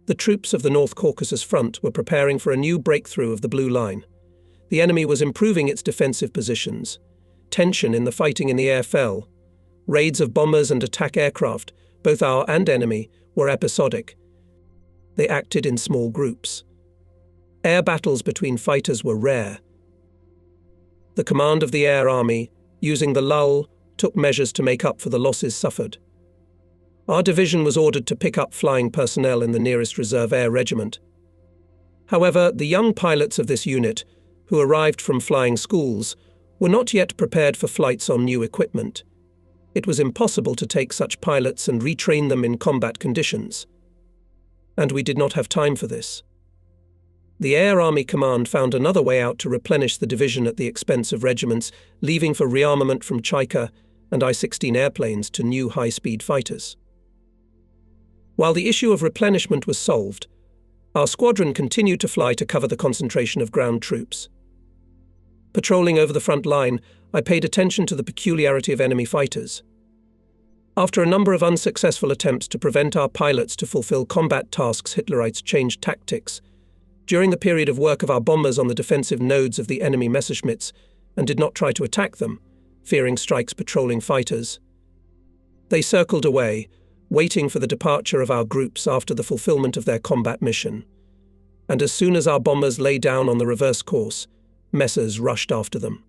The troops of the North Caucasus Front were preparing for a new breakthrough of the Blue Line. The enemy was improving its defensive positions. Tension in the fighting in the air fell. Raids of bombers and attack aircraft, both our and enemy, were episodic. They acted in small groups. Air battles between fighters were rare. The command of the Air Army, using the lull, took measures to make up for the losses suffered. Our division was ordered to pick up flying personnel in the nearest reserve air regiment. However, the young pilots of this unit, who arrived from flying schools, were not yet prepared for flights on new equipment. It was impossible to take such pilots and retrain them in combat conditions. And we did not have time for this. The Air Army Command found another way out to replenish the division at the expense of regiments, leaving for rearmament from Chaika and I-16 airplanes to new high-speed fighters. While the issue of replenishment was solved, our squadron continued to fly to cover the concentration of ground troops. Patrolling over the front line, I paid attention to the peculiarity of enemy fighters. After a number of unsuccessful attempts to prevent our pilots to fulfill combat tasks, Hitlerites changed tactics. During the period of work of our bombers on the defensive nodes of the enemy Messerschmitts, and did not try to attack them, fearing strikes patrolling fighters. They circled away, waiting for the departure of our groups after the fulfillment of their combat mission. And as soon as our bombers lay down on the reverse course, Messers rushed after them.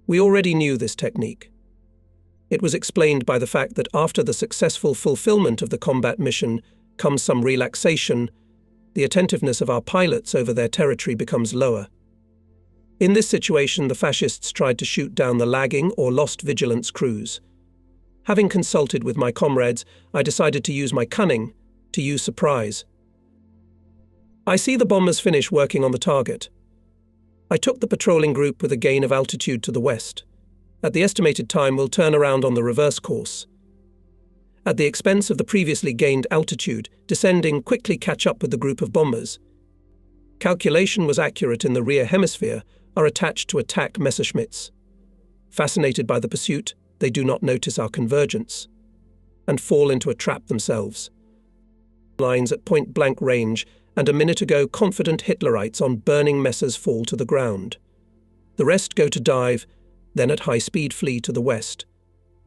We already knew this technique. It was explained by the fact that after the successful fulfillment of the combat mission comes some relaxation. The attentiveness of our pilots over their territory becomes lower. In this situation, the fascists tried to shoot down the lagging or lost vigilance crews. Having consulted with my comrades, I decided to use my cunning, to use surprise. I see the bombers finish working on the target. I took the patrolling group with a gain of altitude to the west. At the estimated time, we'll turn around on the reverse course. At the expense of the previously gained altitude, descending quickly catch up with the group of bombers. Calculation was accurate in the rear hemisphere, are attached to attack Messerschmitts. Fascinated by the pursuit, they do not notice our convergence, and fall into a trap themselves. Lines at point-blank range, and a minute ago confident Hitlerites on burning Messers fall to the ground. The rest go to dive, then at high speed flee to the west.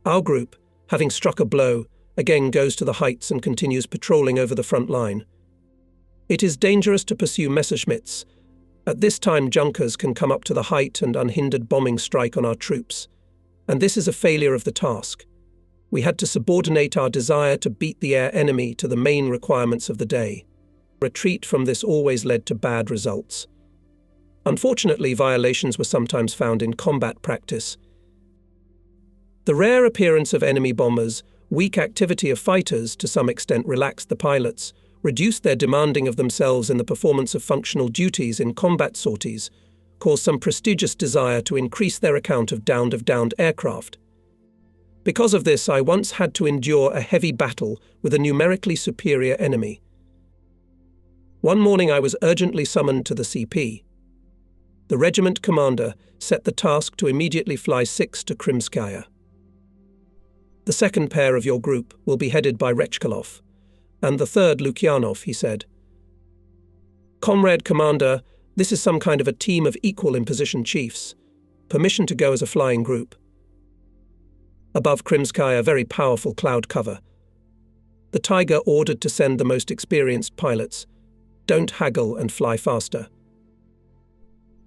Our group, having struck a blow, again goes to the heights and continues patrolling over the front line. It is dangerous to pursue Messerschmitts. At this time, Junkers can come up to the height and unhindered bombing strike on our troops. And this is a failure of the task. We had to subordinate our desire to beat the air enemy to the main requirements of the day. Retreat from this always led to bad results. Unfortunately, violations were sometimes found in combat practice. The rare appearance of enemy bombers, weak activity of fighters to some extent relaxed the pilots, reduced their demanding of themselves in the performance of functional duties in combat sorties, caused some prestigious desire to increase their account of downed aircraft. Because of this, I once had to endure a heavy battle with a numerically superior enemy. One morning I was urgently summoned to the CP. The regiment commander set the task to immediately fly 6 to Krimskaya. The second pair of your group will be headed by Rechkalov, and the third Lukyanov, he said. Comrade Commander, this is some kind of a team of equal imposition chiefs. Permission to go as a flying group. Above Krimskaya, very powerful cloud cover. The Tiger ordered to send the most experienced pilots. Don't haggle and fly faster.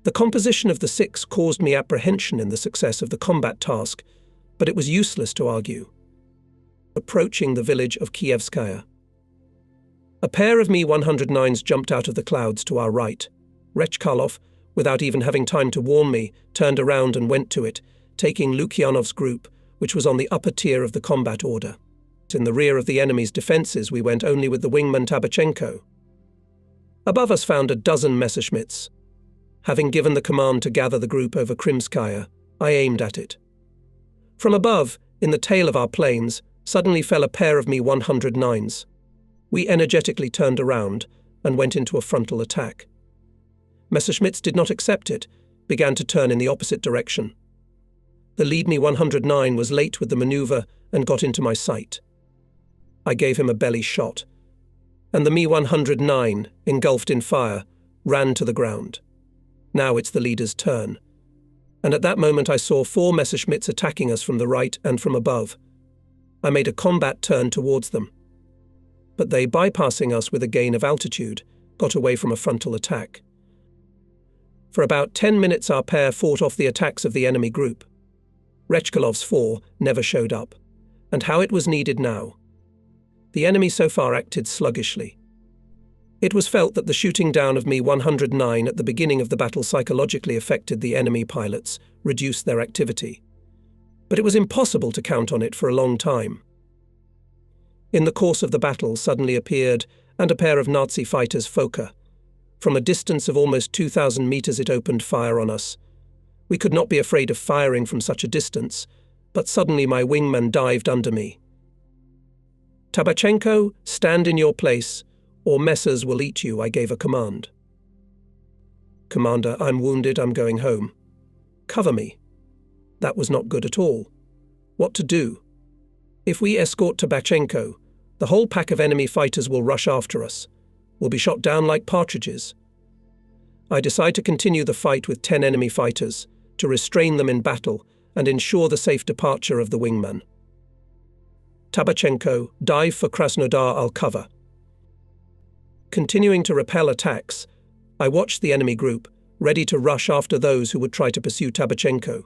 The composition of the 6 caused me apprehension in the success of the combat task, but it was useless to argue. Approaching the village of Kievskaya. A pair of Mi-109s jumped out of the clouds to our right. Rechkalov, without even having time to warn me, turned around and went to it, taking Lukyanov's group, which was on the upper tier of the combat order. In the rear of the enemy's defences, we went only with the wingman Tabachenko. Above us found a dozen Messerschmitts. Having given the command to gather the group over Krimskaya, I aimed at it. From above, in the tail of our planes, suddenly fell a pair of Mi-109s. We energetically turned around and went into a frontal attack. Messerschmitts did not accept it, began to turn in the opposite direction. The lead Mi-109 was late with the maneuver and got into my sight. I gave him a belly shot. and the Mi-109, engulfed in fire, ran to the ground. Now it's the leader's turn. And at that moment I saw 4 Messerschmitts attacking us from the right and from above. I made a combat turn towards them. But they, bypassing us with a gain of altitude, got away from a frontal attack. For about 10 minutes our pair fought off the attacks of the enemy group. Rechkalov's 4 never showed up. And how it was needed now. The enemy so far acted sluggishly. It was felt that the shooting down of Mi-109 at the beginning of the battle psychologically affected the enemy pilots, reduced their activity. But it was impossible to count on it for a long time. In the course of the battle suddenly appeared, and a pair of Nazi fighters Fokker. From a distance of almost 2,000 meters it opened fire on us. We could not be afraid of firing from such a distance, but suddenly my wingman dived under me. "Tabachenko, stand in your place, or Messers will eat you," I gave a command. "Commander, I'm wounded, I'm going home." "Cover me." That was not good at all. What to do? If we escort Tabachenko, the whole pack of enemy fighters will rush after us. We'll be shot down like partridges. I decide to continue the fight with 10 enemy fighters, to restrain them in battle and ensure the safe departure of the wingman. "Tabachenko, dive for Krasnodar, I'll cover." Continuing to repel attacks, I watched the enemy group, ready to rush after those who would try to pursue Tabachenko.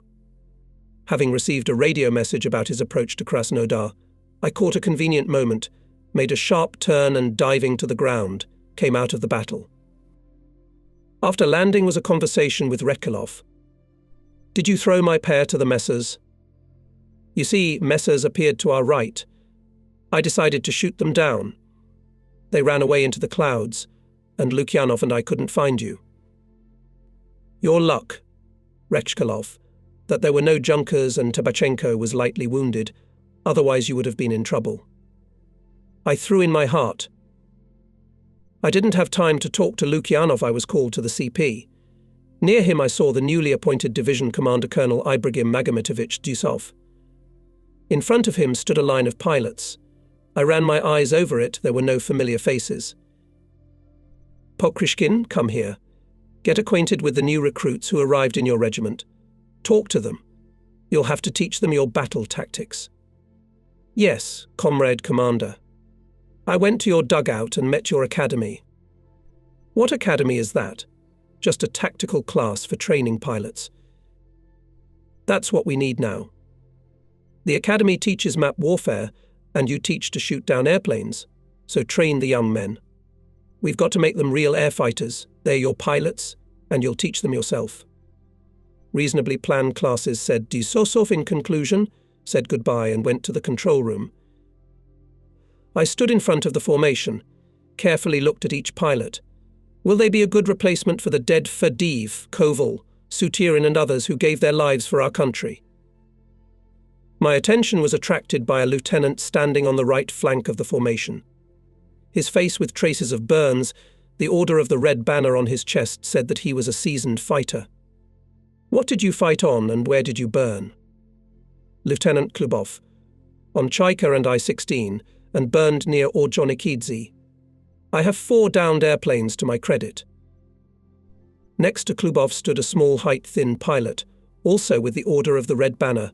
Having received a radio message about his approach to Krasnodar, I caught a convenient moment, made a sharp turn and, diving to the ground, came out of the battle. After landing was a conversation with Rekalov. "Did you throw my pair to the Messers?" "You see, Messers appeared to our right. I decided to shoot them down. They ran away into the clouds, and Lukyanov and I couldn't find you." "Your luck, Rechkalov, that there were no Junkers and Tabachenko was lightly wounded, otherwise you would have been in trouble." I threw in my heart. I didn't have time to talk to Lukyanov. I was called to the CP. Near him I saw the newly appointed division commander Colonel Ibrahim Magomitovich Dusov. In front of him stood a line of pilots. I ran my eyes over it. There were no familiar faces. "Pokrishkin, come here. Get acquainted with the new recruits who arrived in your regiment. Talk to them. You'll have to teach them your battle tactics." "Yes, comrade commander. I went to your dugout and met your academy." "What academy is that?" "Just a tactical class for training pilots." "That's what we need now. The academy teaches map warfare, and you teach to shoot down airplanes, so train the young men. We've got to make them real air fighters. They're your pilots, and you'll teach them yourself." "Reasonably planned classes," said Dusosov in conclusion, said goodbye and went to the control room. I stood in front of the formation, carefully looked at each pilot. Will they be a good replacement for the dead Fadiv, Koval, Sutirin and others who gave their lives for our country? My attention was attracted by a lieutenant standing on the right flank of the formation. His face with traces of burns, the order of the red banner on his chest said that he was a seasoned fighter. "What did you fight on and where did you burn?" "Lieutenant Klubov, on Chaika and I-16, and burned near Orjonikidze. I have 4 downed airplanes to my credit." Next to Klubov stood a small height-thin pilot, also with the order of the red banner.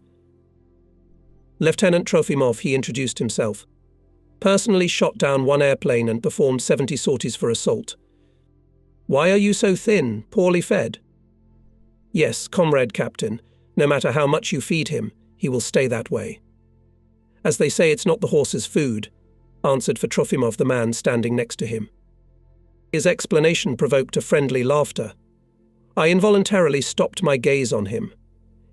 "Lieutenant Trofimov," he introduced himself. "Personally shot down 1 airplane and performed 70 sorties for assault." "Why are you so thin, poorly fed?" "Yes, comrade captain, no matter how much you feed him, he will stay that way." "As they say, it's not the horse's food," answered for Trofimov the man standing next to him. His explanation provoked a friendly laughter. I involuntarily stopped my gaze on him.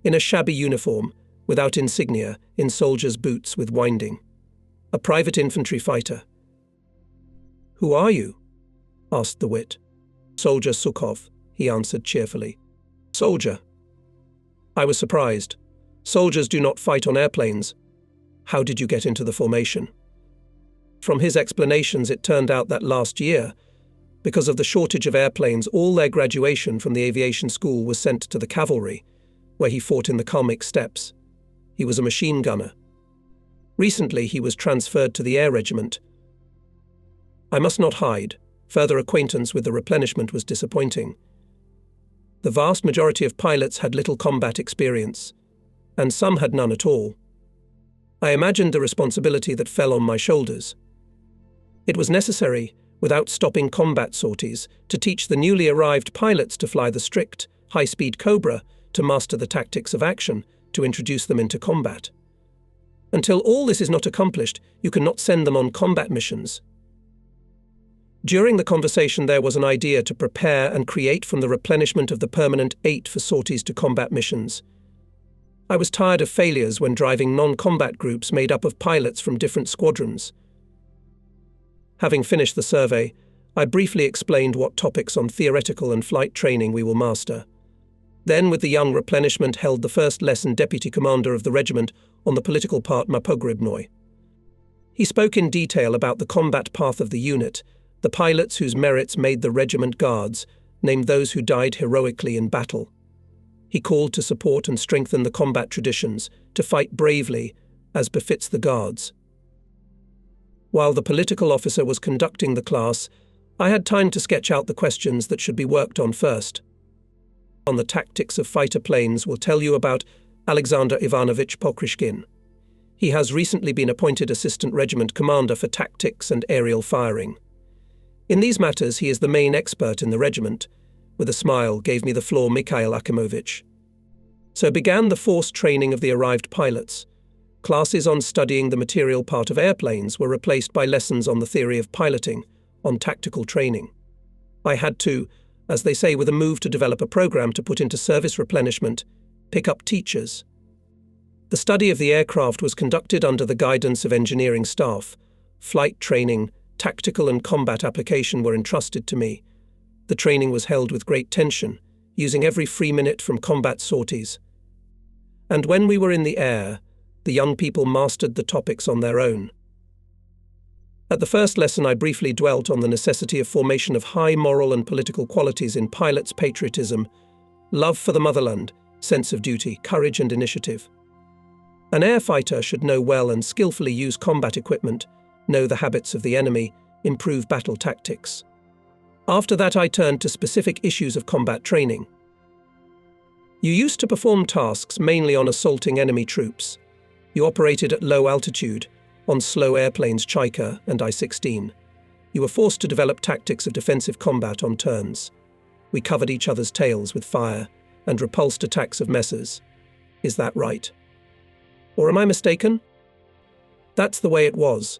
In a shabby uniform, without insignia, in soldier's boots with winding. A private infantry fighter. "Who are you?" asked the wit. "Soldier Sukhov," he answered cheerfully. "Soldier." I was surprised. Soldiers do not fight on airplanes. "How did you get into the formation?" From his explanations, it turned out that last year, because of the shortage of airplanes, all their graduation from the aviation school was sent to the cavalry, where he fought in the Kalmyk steppes. He was a machine gunner. Recently, he was transferred to the air regiment. I must not hide. Further acquaintance with the replenishment was disappointing. The vast majority of pilots had little combat experience, and some had none at all. I imagined the responsibility that fell on my shoulders. It was necessary, without stopping combat sorties, to teach the newly arrived pilots to fly the strict, high-speed Cobra, to master the tactics of action, to introduce them into combat. Until all this is not accomplished, you cannot send them on combat missions. During the conversation there was an idea to prepare and create from the replenishment of the permanent 8 for sorties to combat missions. I was tired of failures when driving non-combat groups made up of pilots from different squadrons. Having finished the survey, I briefly explained what topics on theoretical and flight training we will master. Then, with the young replenishment, held the first lesson deputy commander of the regiment on the political part Mapogribnoi. He spoke in detail about the combat path of the unit, the pilots whose merits made the regiment guards, named those who died heroically in battle. He called to support and strengthen the combat traditions, to fight bravely, as befits the guards. While the political officer was conducting the class, I had time to sketch out the questions that should be worked on first. On the tactics of fighter planes will tell you about Alexander Ivanovich Pokrishkin. He has recently been appointed Assistant Regiment Commander for Tactics and Aerial Firing. In these matters he is the main expert in the regiment. With a smile gave me the floor Mikhail Akimovich. So began the forced training of the arrived pilots. Classes on studying the material part of airplanes were replaced by lessons on the theory of piloting, on tactical training. I had to, as they say with a move to develop a program to put into service replenishment, pick up teachers. The study of the aircraft was conducted under the guidance of engineering staff. Flight training, tactical and combat application were entrusted to me. The training was held with great tension, using every free minute from combat sorties. And when we were in the air, the young people mastered the topics on their own. At the first lesson I briefly dwelt on the necessity of formation of high moral and political qualities in pilots' patriotism, love for the motherland, sense of duty, courage and initiative. An air fighter should know well and skillfully use combat equipment, know the habits of the enemy, improve battle tactics. After that I turned to specific issues of combat training. You used to perform tasks mainly on assaulting enemy troops. You operated at low altitude, on slow airplanes Chaika and I-16. You were forced to develop tactics of defensive combat on turns. We covered each other's tails with fire and repulsed attacks of messers. Is that right? Or am I mistaken? That's the way it was.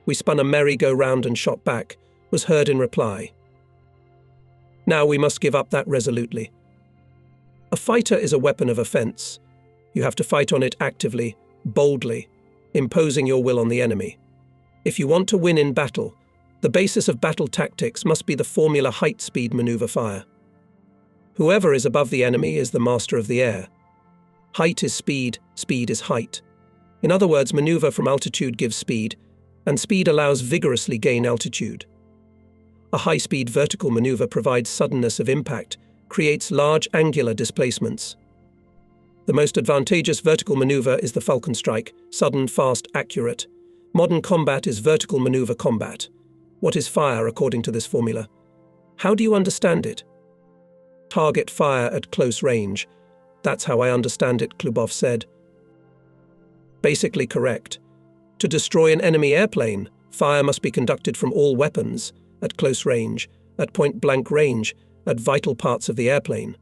We spun a merry-go-round and shot back, was heard in reply. Now we must give up that resolutely. A fighter is a weapon of offense. You have to fight on it actively, boldly, imposing your will on the enemy. If you want to win in battle, the basis of battle tactics must be the formula height-speed maneuver fire. Whoever is above the enemy is the master of the air. Height is speed, speed is height. In other words, maneuver from altitude gives speed, and speed allows vigorously gain altitude. A high-speed vertical maneuver provides suddenness of impact, creates large angular displacements. The most advantageous vertical maneuver is the Falcon Strike, sudden, fast, accurate. Modern combat is vertical maneuver combat. What is fire according to this formula? How do you understand it? Target fire at close range. That's how I understand it, Klubov said. Basically correct. To destroy an enemy airplane, fire must be conducted from all weapons, at close range, at point-blank range, at vital parts of the airplane.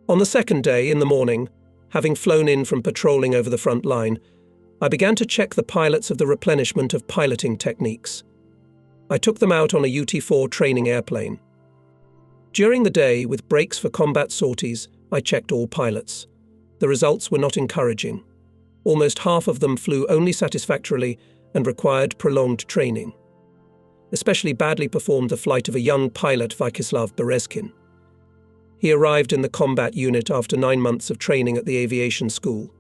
On the second day, in the morning, having flown in from patrolling over the front line, I began to check the pilots of the replenishment of piloting techniques. I took them out on a UT-4 training airplane. During the day, with breaks for combat sorties, I checked all pilots. The results were not encouraging. Almost half of them flew only satisfactorily and required prolonged training. Especially badly performed the flight of a young pilot, Vyacheslav Berezkin. He arrived in the combat unit after 9 months of training at the aviation school.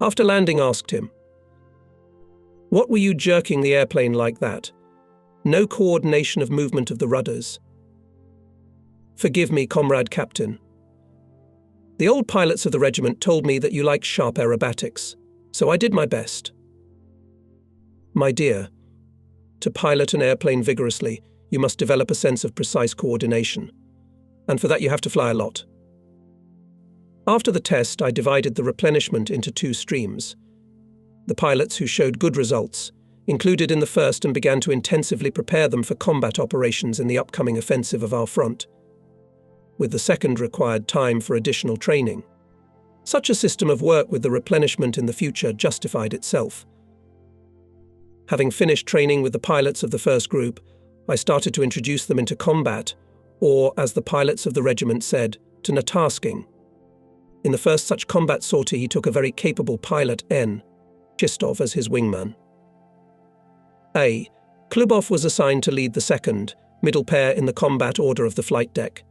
After landing, asked him, "What were you jerking the airplane like that? No coordination of movement of the rudders." "Forgive me, comrade captain. The old pilots of the regiment told me that you like sharp aerobatics, so I did my best." "My dear, To pilot an airplane vigorously, you must develop a sense of precise coordination. And for that you have to fly a lot. After the test, I divided the replenishment into 2 streams. The pilots who showed good results included in the first and began to intensively prepare them for combat operations in the upcoming offensive of our front, with the second required time for additional training. Such a system of work with the replenishment in the future justified itself. Having finished training with the pilots of the first group, I started to introduce them into combat, or, as the pilots of the regiment said, to natasking. In the first such combat sortie, he took a very capable pilot, N. Chistov, as his wingman. A. Klubov was assigned to lead the second, middle pair in the combat order of the flight deck.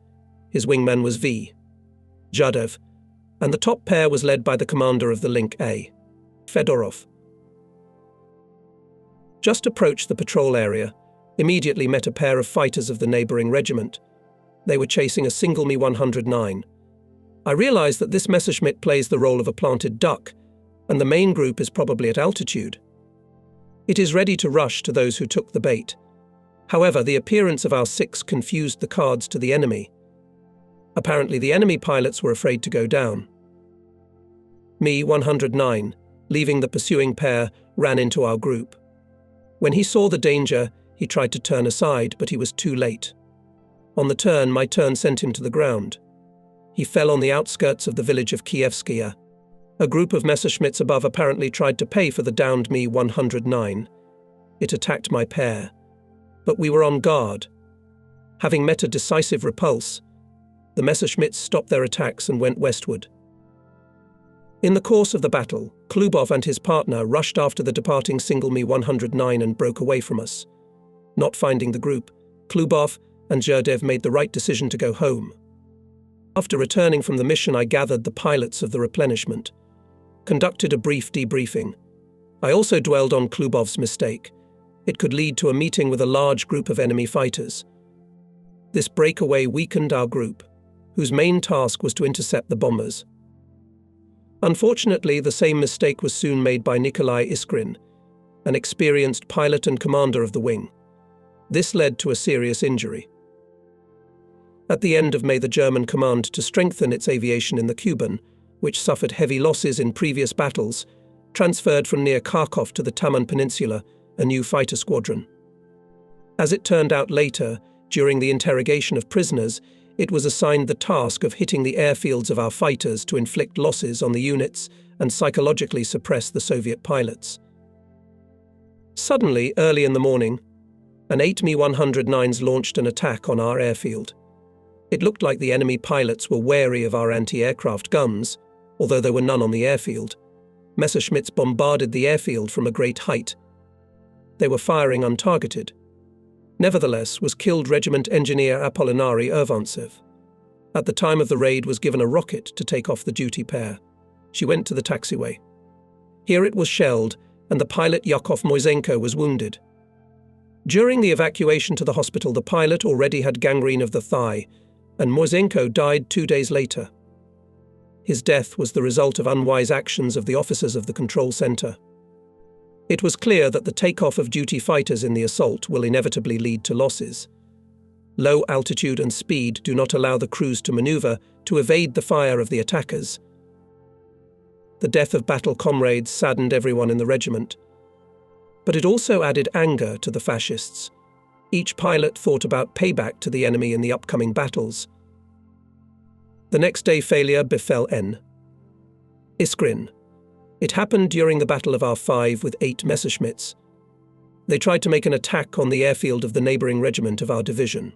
His wingman was V. Jadev, and the top pair was led by the commander of the link A. Fedorov. Just approached the patrol area, immediately met a pair of fighters of the neighbouring regiment. They were chasing a single Me-109. I realised that this Messerschmitt plays the role of a planted duck, and the main group is probably at altitude. It is ready to rush to those who took the bait. However, the appearance of our 6 confused the cards to the enemy. Apparently the enemy pilots were afraid to go down. Me-109, leaving the pursuing pair, ran into our group. When he saw the danger, he tried to turn aside, but he was too late. On the turn, my turn sent him to the ground. He fell on the outskirts of the village of Kievskaya. A group of Messerschmitts above apparently tried to pay for the downed Me-109. It attacked my pair, but we were on guard. Having met a decisive repulse, the Messerschmitts stopped their attacks and went westward. In the course of the battle, Klubov and his partner rushed after the departing single Me-109 and broke away from us. Not finding the group, Klubov and Zherdev made the right decision to go home. After returning from the mission, I gathered the pilots of the replenishment, conducted a brief debriefing. I also dwelled on Klubov's mistake. It could lead to a meeting with a large group of enemy fighters. This breakaway weakened our group, whose main task was to intercept the bombers. Unfortunately, the same mistake was soon made by Nikolai Iskrin, an experienced pilot and commander of the wing. This led to a serious injury. At the end of May, the German command to strengthen its aviation in the Kuban, which suffered heavy losses in previous battles, transferred from near Kharkov to the Taman Peninsula a new fighter squadron. As it turned out later, during the interrogation of prisoners, it was assigned the task of hitting the airfields of our fighters to inflict losses on the units and psychologically suppress the Soviet pilots. Suddenly, early in the morning, an 8 Me-109s launched an attack on our airfield. It looked like the enemy pilots were wary of our anti-aircraft guns, although there were none on the airfield. Messerschmitts bombarded the airfield from a great height. They were firing untargeted. Nevertheless, was killed Regiment Engineer Apollinari Urvantsev. At the time of the raid, was given a rocket to take off the duty pair. She went to the taxiway. Here it was shelled, and the pilot Yakov Moisenko was wounded. During the evacuation to the hospital, the pilot already had gangrene of the thigh, and Moisenko died 2 days later. His death was the result of unwise actions of the officers of the control center. It was clear that the takeoff of duty fighters in the assault will inevitably lead to losses. Low altitude and speed do not allow the crews to maneuver to evade the fire of the attackers. The death of battle comrades saddened everyone in the regiment. But it also added anger to the fascists. Each pilot thought about payback to the enemy in the upcoming battles. The next day, failure befell N. Iskrin. It happened during the Battle of R5 with 8 Messerschmitts. They tried to make an attack on the airfield of the neighbouring regiment of our division.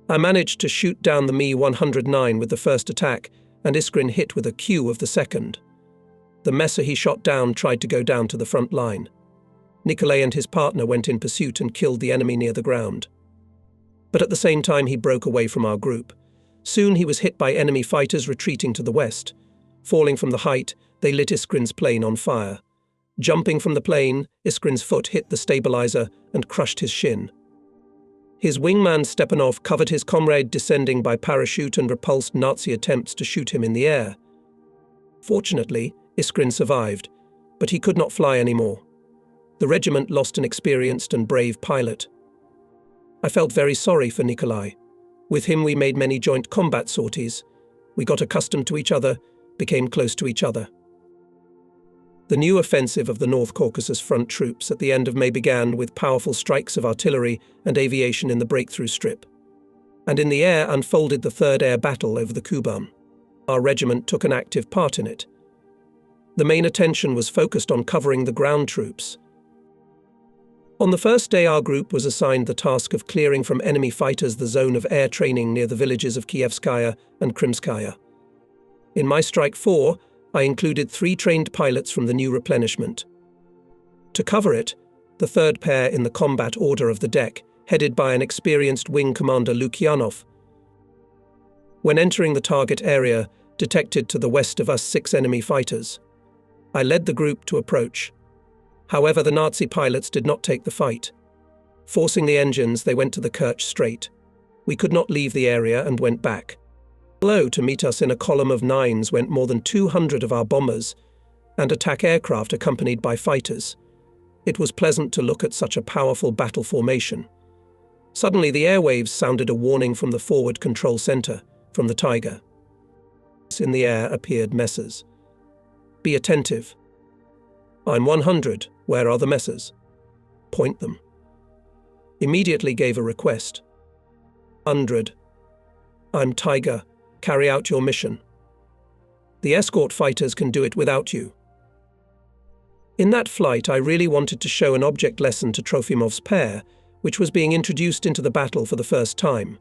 I managed to shoot down the Me-109 with the first attack, and Iskrin hit with a Q of the second. The Messer he shot down tried to go down to the front line. Nikolai and his partner went in pursuit and killed the enemy near the ground. But at the same time, he broke away from our group. Soon he was hit by enemy fighters retreating to the west. Falling from the height, they lit Iskrin's plane on fire. Jumping from the plane, Iskrin's foot hit the stabilizer and crushed his shin. His wingman Stepanov covered his comrade descending by parachute and repulsed Nazi attempts to shoot him in the air. Fortunately, Iskrin survived, but he could not fly anymore. The regiment lost an experienced and brave pilot. I felt very sorry for Nikolai. With him we made many joint combat sorties. We got accustomed to each other, became close to each other. The new offensive of the North Caucasus Front troops at the end of May began with powerful strikes of artillery and aviation in the breakthrough strip. And in the air unfolded the Third Air Battle over the Kuban. Our regiment took an active part in it. The main attention was focused on covering the ground troops. On the first day, our group was assigned the task of clearing from enemy fighters the zone of air training near the villages of Kievskaya and Krimskaya. In my Strike 4, I included 3 trained pilots from the new replenishment. To cover it, the third pair in the combat order of the deck, headed by an experienced wing commander Lukyanov. When entering the target area, detected to the west of us 6 enemy fighters. I led the group to approach. However, the Nazi pilots did not take the fight. Forcing the engines, they went to the Kerch Strait. We could not leave the area and went back. Below to meet us in a column of 9s went more than 200 of our bombers and attack aircraft accompanied by fighters. It was pleasant to look at such a powerful battle formation. Suddenly the airwaves sounded a warning from the forward control center, from the Tiger. In the air appeared messers. Be attentive. I'm 100. Where are the messers? Point them. Immediately gave a request. 100. I'm Tiger. Carry out your mission. The escort fighters can do it without you. In that flight, I really wanted to show an object lesson to Trofimov's pair, which was being introduced into the battle for the first time.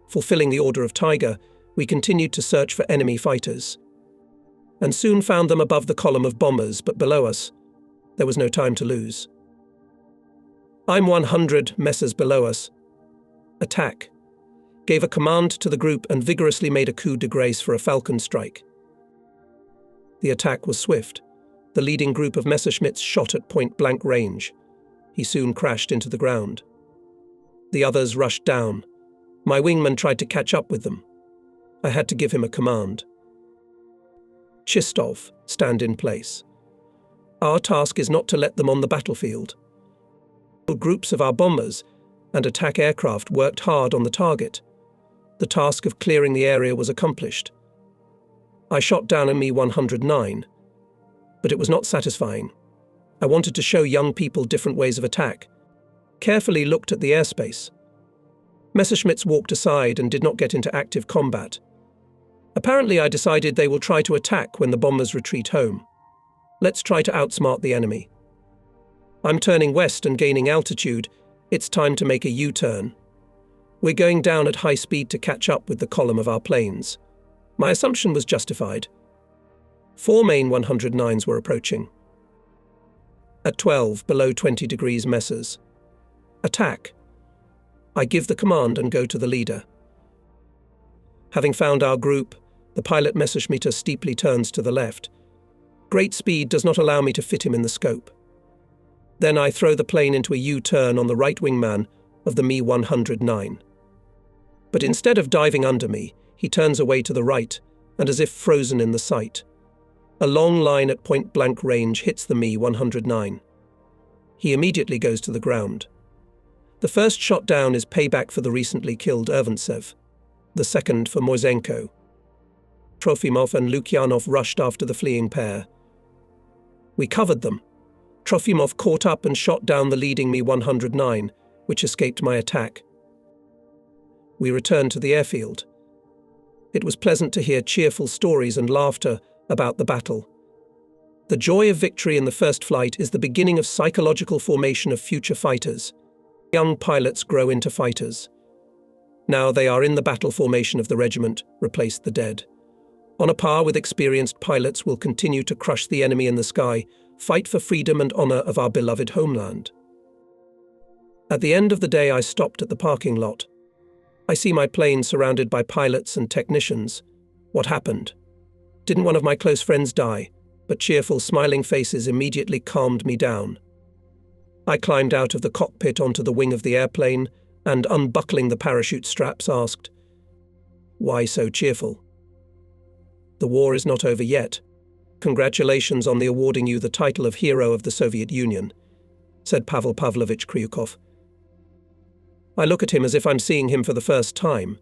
Fulfilling the order of Tiger, we continued to search for enemy fighters, and soon found them above the column of bombers, but below us, there was no time to lose. I'm 100, messers below us. Attack. Gave a command to the group and vigorously made a coup de grace for a falcon strike. The attack was swift. The leading group of Messerschmitts shot at point-blank range. He soon crashed into the ground. The others rushed down. My wingman tried to catch up with them. I had to give him a command. Chistov, stand in place. Our task is not to let them on the battlefield. Groups of our bombers and attack aircraft worked hard on the target. The task of clearing the area was accomplished. I shot down a Mi-109, but it was not satisfying. I wanted to show young people different ways of attack. Carefully looked at the airspace. Messerschmitts walked aside and did not get into active combat. Apparently, I decided they will try to attack when the bombers retreat home. Let's try to outsmart the enemy. I'm turning west and gaining altitude. It's time to make a U-turn. We're going down at high speed to catch up with the column of our planes. My assumption was justified. 4 main 109s were approaching. At 12, below 20 degrees messers. Attack. I give the command and go to the leader. Having found our group, the pilot Messerschmitter steeply turns to the left. Great speed does not allow me to fit him in the scope. Then I throw the plane into a U-turn on the right wingman of the Mi-109. But instead of diving under me, he turns away to the right, and as if frozen in the sight. A long line at point-blank range hits the Mi-109. He immediately goes to the ground. The first shot down is payback for the recently killed Ervantsev, the second for Moisenko. Trofimov and Lukyanov rushed after the fleeing pair. We covered them. Trofimov caught up and shot down the leading Mi-109, which escaped my attack. We returned to the airfield. It was pleasant to hear cheerful stories and laughter about the battle. The joy of victory in the first flight is the beginning of psychological formation of future fighters. Young pilots grow into fighters. Now they are in the battle formation of the regiment, replaced the dead. On a par with experienced pilots, will continue to crush the enemy in the sky, fight for freedom and honor of our beloved homeland. At the end of the day, I stopped at the parking lot. I see my plane surrounded by pilots and technicians. What happened? Didn't one of my close friends die? But cheerful, smiling faces immediately calmed me down. I climbed out of the cockpit onto the wing of the airplane and, unbuckling the parachute straps, asked, "Why so cheerful?" "The war is not over yet. Congratulations on the awarding you the title of Hero of the Soviet Union. said Pavel Pavlovich Kryukov. I look at him as if I'm seeing him for the first time,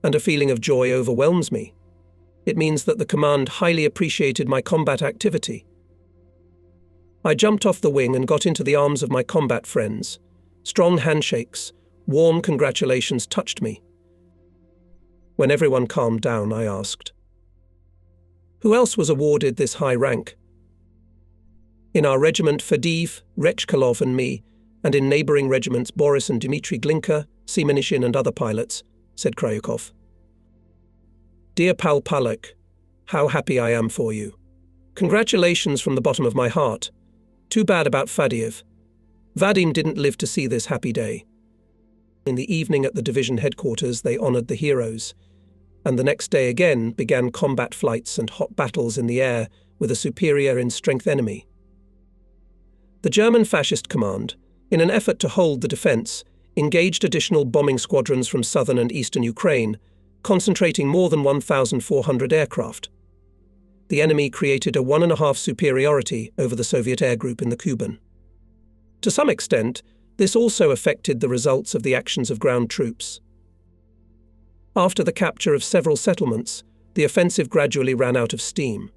and a feeling of joy overwhelms me. It means that the command highly appreciated my combat activity. I jumped off the wing and got into the arms of my combat friends. Strong handshakes, warm congratulations touched me. When everyone calmed down, I asked, "Who else was awarded this high rank?" "In our regiment Fadiv, Rechkalov and me, and in neighbouring regiments Boris and Dmitry Glinka, Semenishin and other pilots," said Kryukov. "Dear Pal Palak, how happy I am for you. Congratulations from the bottom of my heart. Too bad about Fadiev. Vadim didn't live to see this happy day." In the evening at the division headquarters they honoured the heroes, and the next day again began combat flights and hot battles in the air with a superior in strength enemy. The German fascist command, in an effort to hold the defence, engaged additional bombing squadrons from southern and eastern Ukraine, concentrating more than 1,400 aircraft. The enemy created a 1.5 superiority over the Soviet air group in the Kuban. To some extent, this also affected the results of the actions of ground troops. After the capture of several settlements, the offensive gradually ran out of steam.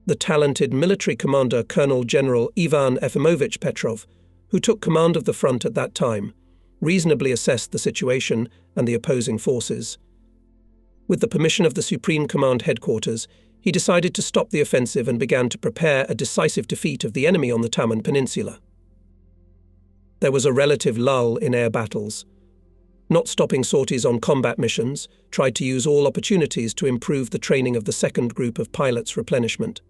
The talented military commander Colonel General Ivan Efimovich Petrov, who took command of the front at that time, reasonably assessed the situation and the opposing forces. With the permission of the Supreme Command headquarters, he decided to stop the offensive and began to prepare a decisive defeat of the enemy on the Taman Peninsula. There was a relative lull in air battles. Not stopping sorties on combat missions, tried to use all opportunities to improve the training of the second group of pilots' replenishment.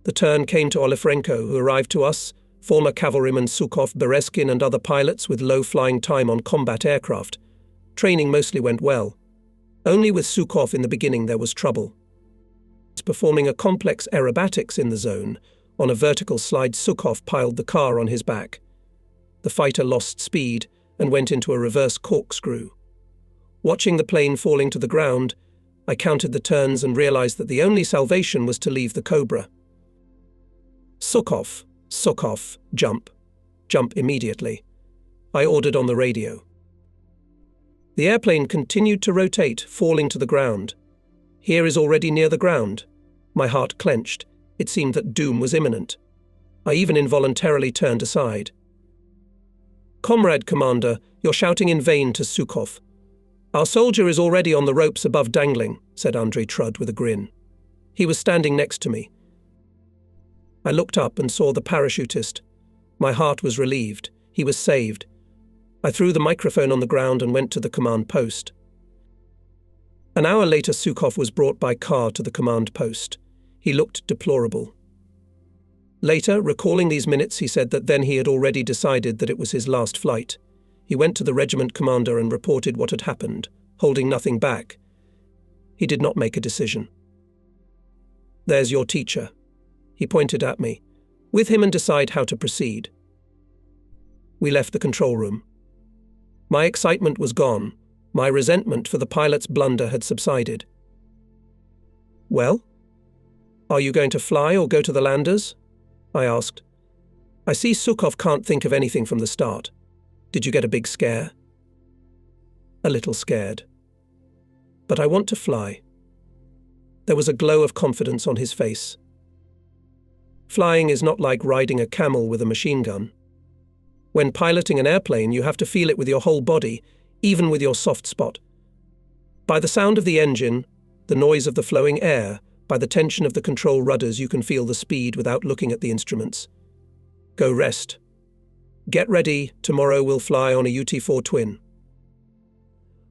The turn came to Olefrenko, who arrived to us, former cavalryman Sukhov, Berezkin and other pilots with low flying time on combat aircraft. Training mostly went well. Only with Sukhov in the beginning there was trouble. Performing a complex aerobatics in the zone, on a vertical slide Sukhov piled the car on his back. The fighter lost speed and went into a reverse corkscrew. Watching the plane falling to the ground, I counted the turns and realized that the only salvation was to leave the Cobra. "Sukhov, Sukhov, jump. Jump immediately," I ordered on the radio. The airplane continued to rotate, falling to the ground. Here is already near the ground. My heart clenched. It seemed that doom was imminent. I even involuntarily turned aside. "Comrade Commander, you're shouting in vain to Sukhov. Our soldier is already on the ropes above dangling," said Andrei Trud with a grin. He was standing next to me. I looked up and saw the parachutist. My heart was relieved. He was saved. I threw the microphone on the ground and went to the command post. An hour later, Sukhov was brought by car to the command post. He looked deplorable. Later, recalling these minutes, he said that then he had already decided that it was his last flight. He went to the regiment commander and reported what had happened, holding nothing back. He did not make a decision. "There's your teacher." He pointed at me. "With him and decide how to proceed." We left the control room. My excitement was gone. My resentment for the pilot's blunder had subsided. "Well? Are you going to fly or go to the landers?" I asked. "I see Sukhov can't think of anything from the start. Did you get a big scare?" "A little scared. But I want to fly." There was a glow of confidence on his face. Flying is not like riding a camel with a machine gun. When piloting an airplane, you have to feel it with your whole body, even with your soft spot. By the sound of the engine, the noise of the flowing air, by the tension of the control rudders, you can feel the speed without looking at the instruments. Go rest. Get ready, tomorrow we'll fly on a UT-4 twin.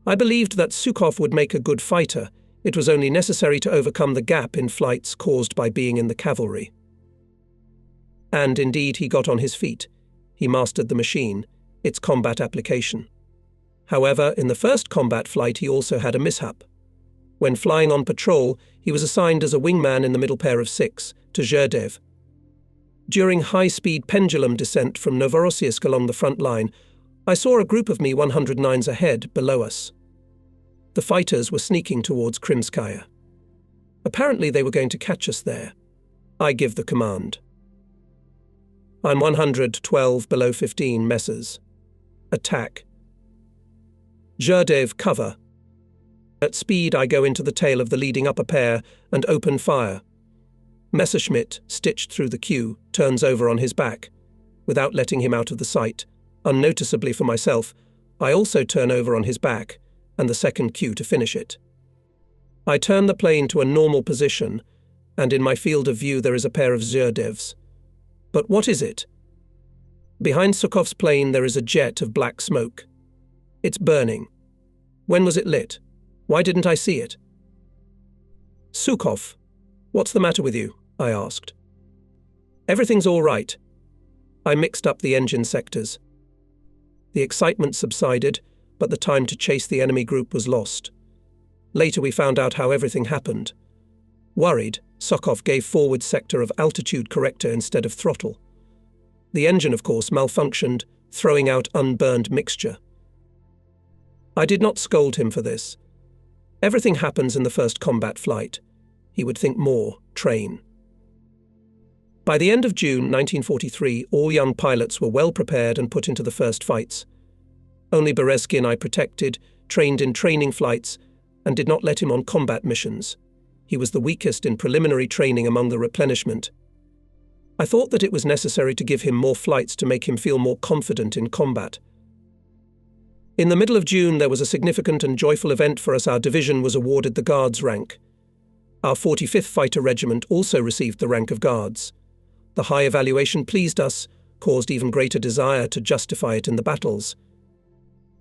I believed that Sukhov would make a good fighter. It was only necessary to overcome the gap in flights caused by being in the cavalry. And indeed he got on his feet. He mastered the machine, its combat application. However, in the first combat flight he also had a mishap. When flying on patrol, he was assigned as a wingman in the middle pair of 6 to Zherdev. During high-speed pendulum descent from Novorossiysk along the front line, I saw a group of Mi-109s ahead, below us. The fighters were sneaking towards Krimskaya. Apparently they were going to catch us there. I give the command. I'm 112 below 15 messes. Attack. Zherdev, cover. At speed, I go into the tail of the leading upper pair and open fire. Messerschmitt, stitched through the queue, turns over on his back. Without letting him out of the sight, unnoticeably for myself, I also turn over on his back and the second queue to finish it. I turn the plane to a normal position, and in my field of view there is a pair of Zherdevs. But what is it? Behind Sukhov's plane there is a jet of black smoke. It's burning. When was it lit? Why didn't I see it? Sukhov, what's the matter with you? I asked. Everything's all right. I mixed up the engine sectors. The excitement subsided, but the time to chase the enemy group was lost. Later we found out how everything happened. Worried, Sukhov gave forward sector of altitude corrector instead of throttle. The engine, of course, malfunctioned, throwing out unburned mixture. I did not scold him for this. Everything happens in the first combat flight. He would think more, train. By the end of June 1943, all young pilots were well prepared and put into the first fights. Only Berezkin I protected, trained in training flights, and did not let him on combat missions. He was the weakest in preliminary training among the replenishment. I thought that it was necessary to give him more flights to make him feel more confident in combat. In the middle of June, there was a significant and joyful event for us. Our division was awarded the Guards rank. Our 45th Fighter Regiment also received the rank of Guards. The high evaluation pleased us, caused even greater desire to justify it in the battles.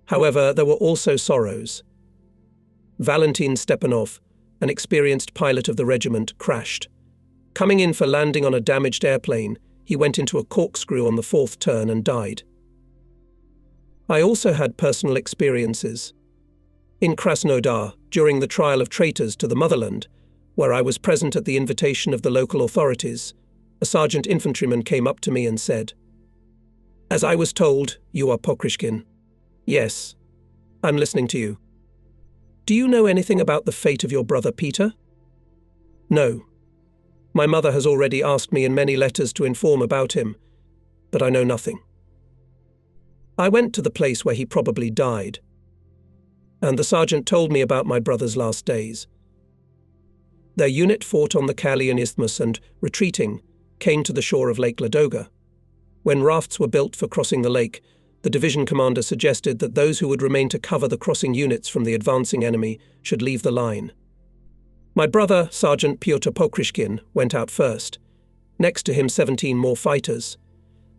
However, there were also sorrows. Valentin Stepanov, an experienced pilot of the regiment, crashed. Coming in for landing on a damaged airplane, he went into a corkscrew on the fourth turn and died. I also had personal experiences. In Krasnodar, during the trial of traitors to the motherland, where I was present at the invitation of the local authorities, a sergeant infantryman came up to me and said, "As I was told, you are Pokrishkin." "Yes, I'm listening to you." "Do you know anything about the fate of your brother Peter?" "No. My mother has already asked me in many letters to inform about him, but I know nothing." I went to the place where he probably died, and the sergeant told me about my brother's last days. Their unit fought on the Kalian Isthmus and, retreating, came to the shore of Lake Ladoga. When rafts were built for crossing the lake, the division commander suggested that those who would remain to cover the crossing units from the advancing enemy should leave the line. My brother, Sergeant Pyotr Pokrishkin, went out first. Next to him 17 more fighters.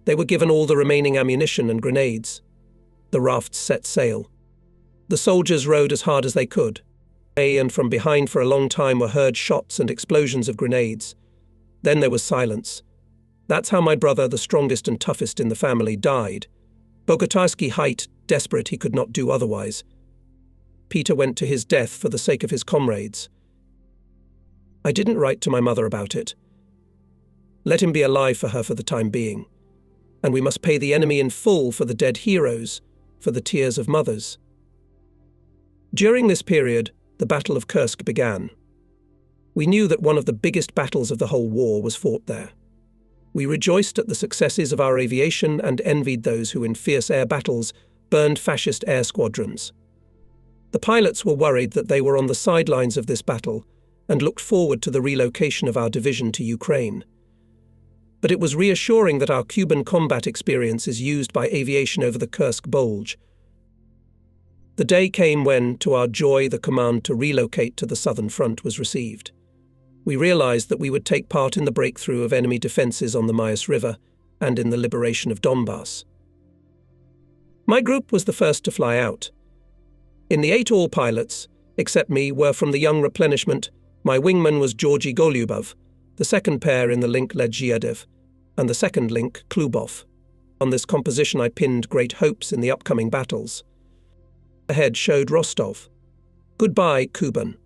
They were given all the remaining ammunition and grenades. The rafts set sail. The soldiers rowed as hard as they could. And from behind for a long time were heard shots and explosions of grenades. Then there was silence. That's how my brother, the strongest and toughest in the family, died. Bogotarsky height, desperate he could not do otherwise. Peter went to his death for the sake of his comrades. I didn't write to my mother about it. Let him be alive for her for the time being. And we must pay the enemy in full for the dead heroes, for the tears of mothers. During this period, the Battle of Kursk began. We knew that one of the biggest battles of the whole war was fought there. We rejoiced at the successes of our aviation and envied those who in fierce air battles burned fascist air squadrons. The pilots were worried that they were on the sidelines of this battle and looked forward to the relocation of our division to Ukraine. But it was reassuring that our Cuban combat experience is used by aviation over the Kursk Bulge. The day came when, to our joy, the command to relocate to the southern front was received. We realized that we would take part in the breakthrough of enemy defenses on the Mayas River and in the liberation of Donbass. My group was the first to fly out. In the 8 all pilots, except me, were from the young replenishment. My wingman was Georgy Golyubov, the second pair in the link led Zhiedev, and the second link Klubov. On this composition I pinned great hopes in the upcoming battles. Ahead showed Rostov. Goodbye, Kuban.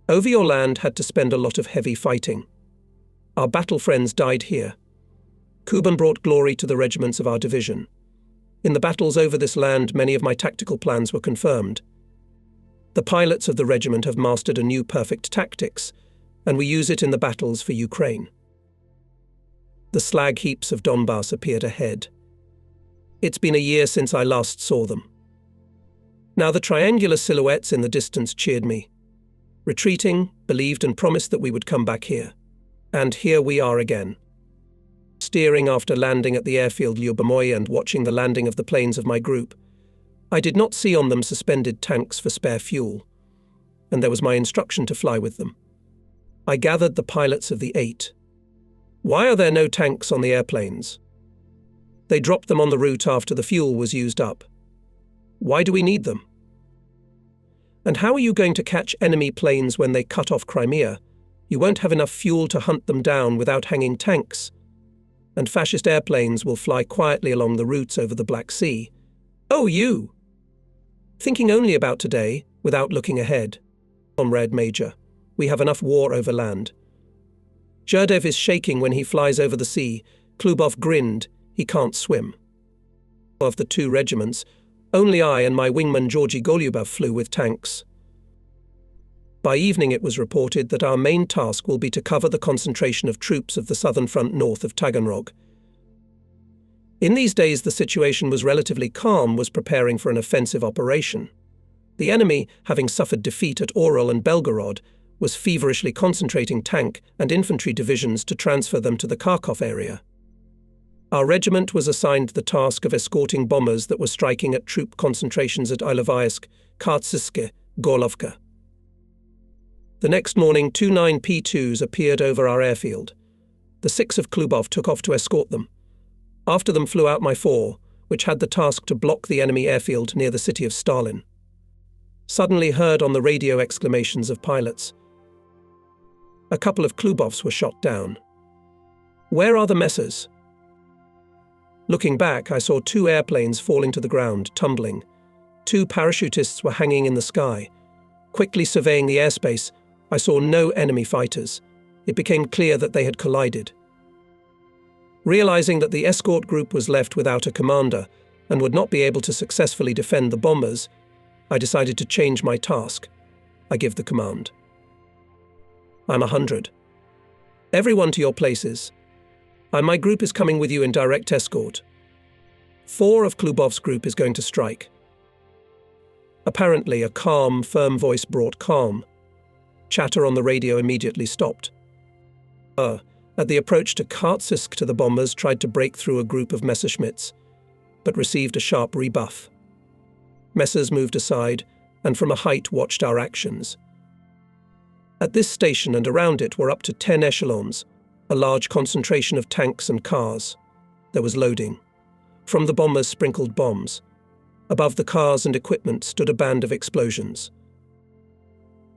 Over your land had to spend a lot of heavy fighting. Our battle friends died here. Kuban brought glory to the regiments of our division. In the battles over this land, many of my tactical plans were confirmed. The pilots of the regiment have mastered a new perfect tactics, and we use it in the battles for Ukraine. The slag heaps of Donbass appeared ahead. It's been a year since I last saw them. Now the triangular silhouettes in the distance cheered me. Retreating, believed and promised that we would come back here. And here we are again. Steering after landing at the airfield Lyubomoy and watching the landing of the planes of my group, I did not see on them suspended tanks for spare fuel, and there was my instruction to fly with them. I gathered the pilots of the 8. Why are there no tanks on the airplanes? They dropped them on the route after the fuel was used up. Why do we need them? And how are you going to catch enemy planes when they cut off Crimea? You won't have enough fuel to hunt them down without hanging tanks. And fascist airplanes will fly quietly along the routes over the Black Sea. Oh, you! Thinking only about today, without looking ahead. Comrade Major, we have enough war over land. Zherdev is shaking when he flies over the sea. Klubov grinned. He can't swim. Of the 2 regiments, only I and my wingman Georgy Golubev flew with tanks. By evening it was reported that our main task will be to cover the concentration of troops of the southern front north of Taganrog. In these days the situation was relatively calm, was preparing for an offensive operation. The enemy, having suffered defeat at Oral and Belgorod, was feverishly concentrating tank and infantry divisions to transfer them to the Kharkov area. Our regiment was assigned the task of escorting bombers that were striking at troop concentrations at Ilovaisk, Kartsiske, Gorlovka. The next morning, 2 9P2s appeared over our airfield. The 6 of Klubov took off to escort them. After them flew out my 4, which had the task to block the enemy airfield near the city of Stalin. Suddenly heard on the radio exclamations of pilots. A couple of Klubovs were shot down. Where are the messers? Looking back, I saw 2 airplanes falling to the ground, tumbling. 2 parachutists were hanging in the sky. Quickly surveying the airspace, I saw no enemy fighters. It became clear that they had collided. Realizing that the escort group was left without a commander and would not be able to successfully defend the bombers, I decided to change my task. I give the command. I'm 100. Everyone to your places. My group is coming with you in direct escort. 4 of Klubov's group is going to strike. Apparently, a calm, firm voice brought calm. Chatter on the radio immediately stopped. At the approach to Kartsisk, the bombers tried to break through a group of Messerschmitts, but received a sharp rebuff. Messers moved aside and from a height watched our actions. At this station and around it were up to 10 echelons, a large concentration of tanks and cars. There was loading. From the bombers sprinkled bombs. Above the cars and equipment stood a band of explosions.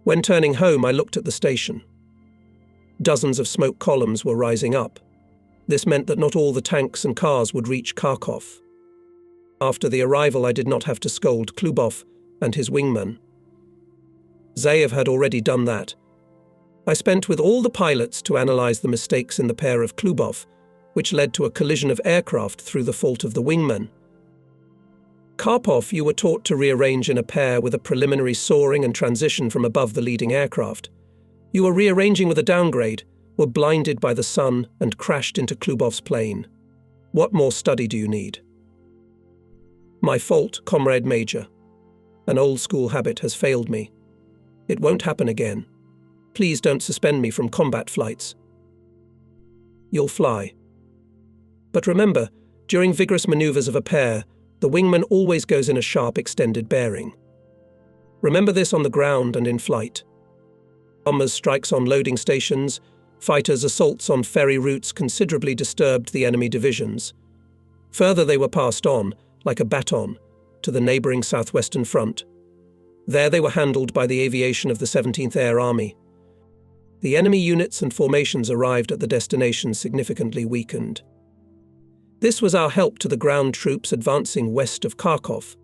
When turning home, I looked at the station. Dozens of smoke columns were rising up. This meant that not all the tanks and cars would reach Kharkov. After the arrival, I did not have to scold Klubov and his wingman. Zayev had already done that. I spent with all the pilots to analyze the mistakes in the pair of Klubov, which led to a collision of aircraft through the fault of the wingman. Karpov, you were taught to rearrange in a pair with a preliminary soaring and transition from above the leading aircraft. You were rearranging with a downgrade, were blinded by the sun and crashed into Klubov's plane. What more study do you need? My fault, Comrade Major. An old-school habit has failed me. It won't happen again. Please don't suspend me from combat flights. You'll fly. But remember, during vigorous maneuvers of a pair, the wingman always goes in a sharp extended bearing. Remember this on the ground and in flight. Bombers' strikes on loading stations, fighters' assaults on ferry routes considerably disturbed the enemy divisions. Further, they were passed on, like a baton, to the neighbouring southwestern front. There they were handled by the aviation of the 17th Air Army. The enemy units and formations arrived at the destination significantly weakened. This was our help to the ground troops advancing west of Kharkov.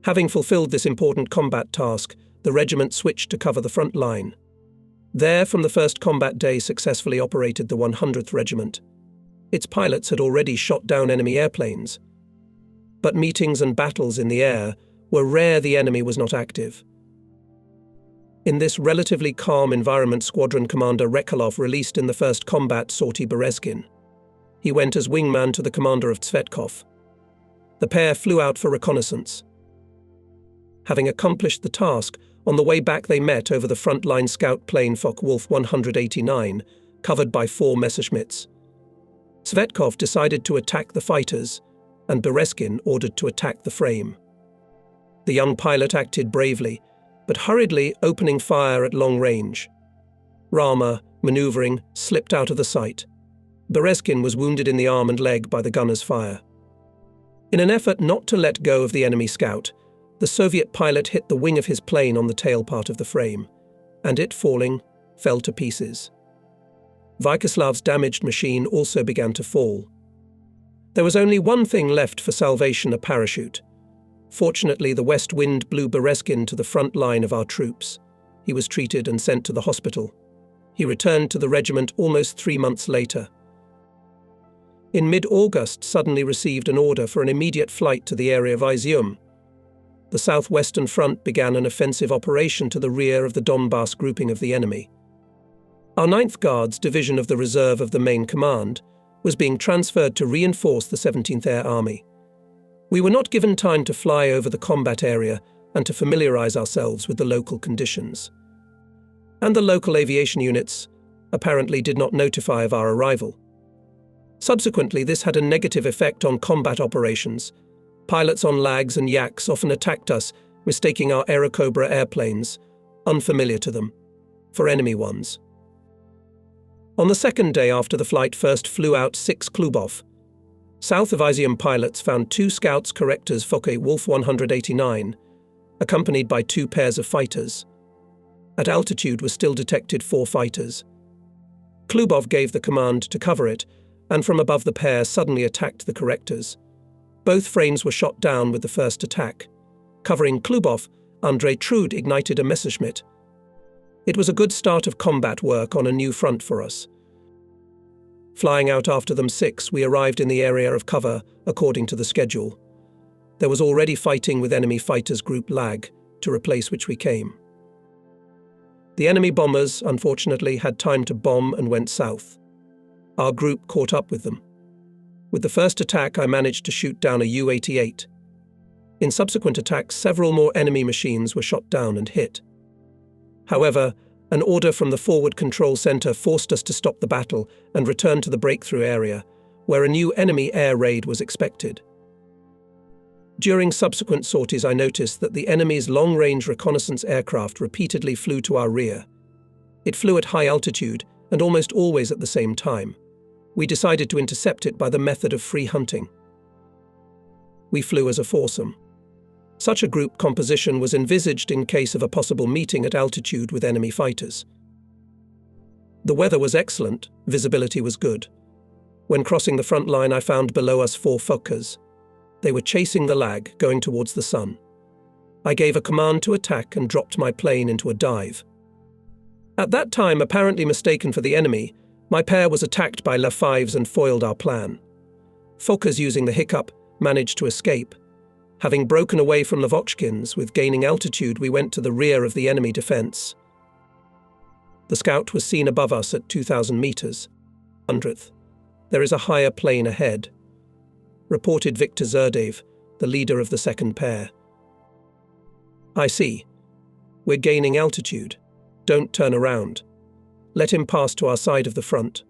Having fulfilled this important combat task, the regiment switched to cover the front line. There, from the first combat day, successfully operated the 100th Regiment. Its pilots had already shot down enemy airplanes. But meetings and battles in the air were rare. The enemy was not active. In this relatively calm environment, Squadron Commander Rekalov released in the first combat sortie Berezkin. He went as wingman to the commander of Tsvetkov. The pair flew out for reconnaissance. Having accomplished the task, on the way back they met over the frontline scout plane Focke-Wulf 189, covered by 4 Messerschmitts. Tsvetkov decided to attack the fighters, and Berezkin ordered to attack the frame. The young pilot acted bravely, but hurriedly opening fire at long range. Rama, maneuvering, slipped out of the sight. Berezkin was wounded in the arm and leg by the gunner's fire. In an effort not to let go of the enemy scout, the Soviet pilot hit the wing of his plane on the tail part of the frame, and it, falling, fell to pieces. Vyakoslav's damaged machine also began to fall. There was only one thing left for salvation: a parachute. Fortunately, the west wind blew Berezkin to the front line of our troops. He was treated and sent to the hospital. He returned to the regiment almost 3 months later. In mid-August, suddenly received an order for an immediate flight to the area of Izium. The southwestern front began an offensive operation to the rear of the Donbass grouping of the enemy. Our 9th Guards Division of the Reserve of the main command was being transferred to reinforce the 17th Air Army. We were not given time to fly over the combat area and to familiarize ourselves with the local conditions. And the local aviation units apparently did not notify of our arrival. Subsequently, this had a negative effect on combat operations. Pilots on lags and yaks often attacked us, mistaking our Aerocobra airplanes, unfamiliar to them, for enemy ones. On the second day after the flight first flew out 6 Klubov. South of Izium, pilots found 2 scouts correctors Focke-Wulf 189, accompanied by 2 pairs of fighters. At altitude were still detected 4 fighters. Klubov gave the command to cover it, and from above the pair suddenly attacked the correctors. Both frames were shot down with the first attack. Covering Klubov, Andrei Trude ignited a Messerschmitt. It was a good start of combat work on a new front for us. Flying out after them 6, we arrived in the area of cover according to the schedule. There was already fighting with enemy fighters group Lag, to replace which we came. The enemy bombers, unfortunately, had time to bomb and went south. Our group caught up with them. With the first attack, I managed to shoot down a U-88. In subsequent attacks, several more enemy machines were shot down and hit. However, an order from the Forward Control Center forced us to stop the battle and return to the breakthrough area, where a new enemy air raid was expected. During subsequent sorties, I noticed that the enemy's long-range reconnaissance aircraft repeatedly flew to our rear. It flew at high altitude and almost always at the same time. We decided to intercept it by the method of free hunting. We flew as a foursome. Such a group composition was envisaged in case of a possible meeting at altitude with enemy fighters. The weather was excellent, visibility was good. When crossing the front line, I found below us 4 Fokkers. They were chasing the lag, going towards the sun. I gave a command to attack and dropped my plane into a dive. At that time, apparently mistaken for the enemy, my pair was attacked by La-5s and foiled our plan. Fokkers, using the hiccup, managed to escape. Having broken away from Lavochkins, with gaining altitude, we went to the rear of the enemy defense. The scout was seen above us at 2,000 meters. 100th. There is a higher plane ahead. Reported Viktor Zerdev, the leader of the second pair. I see. We're gaining altitude. Don't turn around. Let him pass to our side of the front.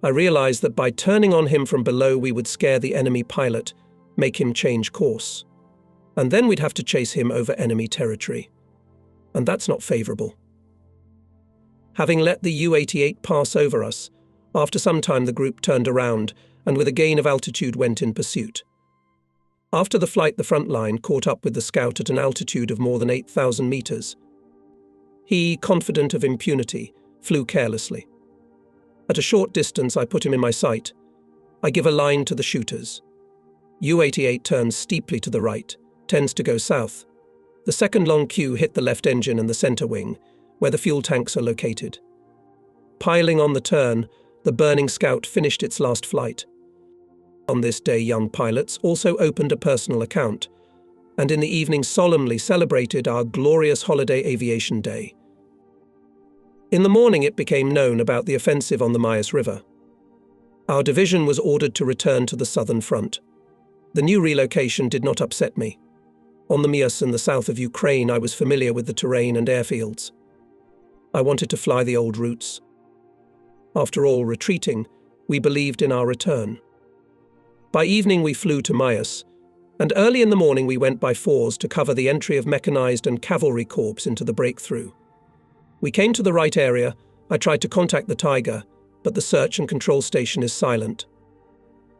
I realized that by turning on him from below, we would scare the enemy pilot, make him change course. And then we'd have to chase him over enemy territory. And that's not favorable. Having let the U-88 pass over us, after some time the group turned around and with a gain of altitude went in pursuit. After the flight, the front line caught up with the scout at an altitude of more than 8,000 meters. He, confident of impunity, flew carelessly. At a short distance, I put him in my sight. I give a line to the shooters. U-88 turns steeply to the right, tends to go south. The second long Q hit the left engine and the center wing, where the fuel tanks are located. Piling on the turn, the burning scout finished its last flight. On this day, young pilots also opened a personal account. and in the evening solemnly celebrated our glorious holiday aviation day. In the morning it became known about the offensive on the Maas River. Our division was ordered to return to the southern front. The new relocation did not upset me. On the Mias in the south of Ukraine, I was familiar with the terrain and airfields. I wanted to fly the old routes. After all, retreating, we believed in our return. By evening we flew to Maas, and early in the morning we went by fours to cover the entry of mechanized and cavalry corps into the breakthrough. We came to the right area. I tried to contact the Tiger, but the search and control station is silent.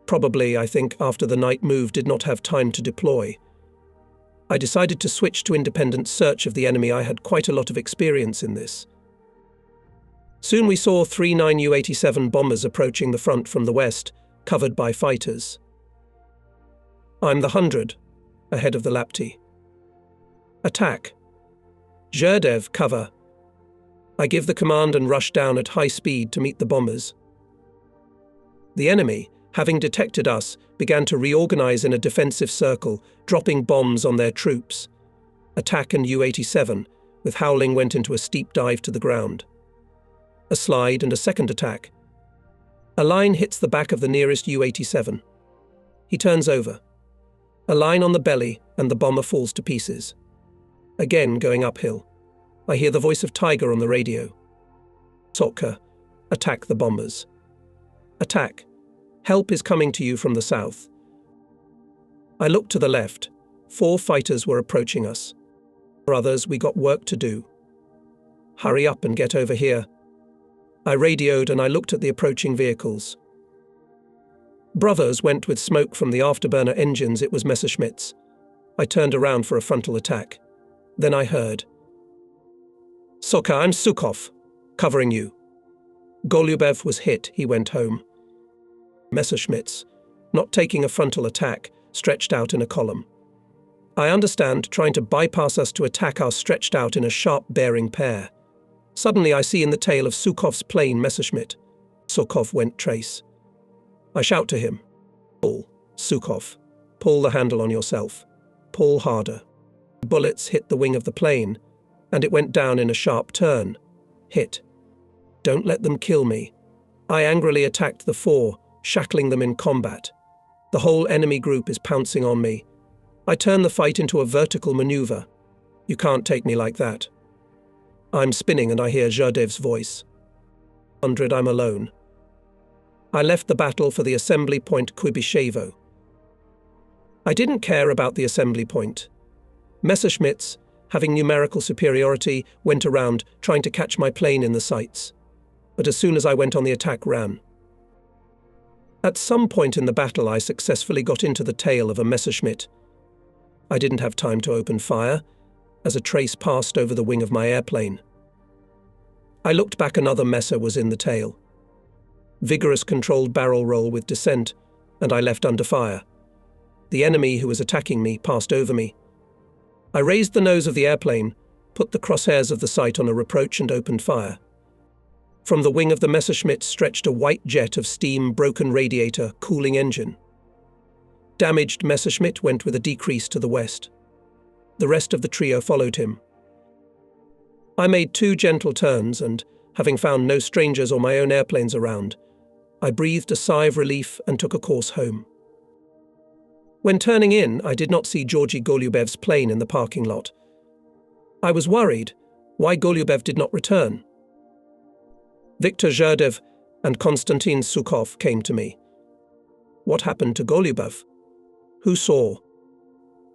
Probably, I think, after the night move did not have time to deploy. I decided to switch to independent search of the enemy. I had quite a lot of experience in this. Soon we saw 3 9U-87 bombers approaching the front from the west, covered by fighters. I'm the 100, ahead of the Lapti. Attack. Zherdev, cover. I give the command and rush down at high speed to meet the bombers. The enemy, having detected us, began to reorganize in a defensive circle, dropping bombs on their troops. Attack and U-87, with Howling, went into a steep dive to the ground. A slide and a second attack. A line hits the back of the nearest U-87. He turns over. A line on the belly, and the bomber falls to pieces. Again going uphill. I hear the voice of Tiger on the radio. Sotka, attack the bombers. Attack. Help is coming to you from the south. I looked to the left. 4 fighters were approaching us. Brothers, we got work to do. Hurry up and get over here. I radioed and I looked at the approaching vehicles. Brothers went with smoke from the afterburner engines. It was Messerschmitts. I turned around for a frontal attack. Then I heard, Soka, I'm Sukhov, covering you. Golubev was hit. He went home. Messerschmitts, not taking a frontal attack, stretched out in a column. I understand, trying to bypass us to attack our stretched out in a sharp bearing pair. Suddenly I see in the tail of Sukhov's plane Messerschmitt. Sukhov went trace. I shout to him, pull, Sukhov, pull the handle on yourself. Pull harder. Bullets hit the wing of the plane, and it went down in a sharp turn. Hit. Don't let them kill me. I angrily attacked the 4, shackling them in combat. The whole enemy group is pouncing on me. I turn the fight into a vertical maneuver. You can't take me like that. I'm spinning and I hear Zherdev's voice. 100, I'm alone. I left the battle for the assembly point Kuibyshevo. I didn't care about the assembly point. Messerschmitts, having numerical superiority, went around trying to catch my plane in the sights. But as soon as I went on the attack, ran. At some point in the battle I successfully got into the tail of a Messerschmitt. I didn't have time to open fire, as a trace passed over the wing of my airplane. I looked back, another Messer was in the tail. Vigorous controlled barrel roll with descent, and I left under fire. The enemy who was attacking me passed over me. I raised the nose of the airplane, put the crosshairs of the sight on a reproach and opened fire. From the wing of the Messerschmitt stretched a white jet of steam, broken radiator, cooling engine. Damaged Messerschmitt went with a decrease to the west. The rest of the trio followed him. I made 2 gentle turns and, having found no strangers or my own airplanes around, I breathed a sigh of relief and took a course home. When turning in, I did not see Georgy Golubev's plane in the parking lot. I was worried why Golubev did not return. Viktor Zherdev and Konstantin Sukhov came to me. What happened to Golubev? Who saw?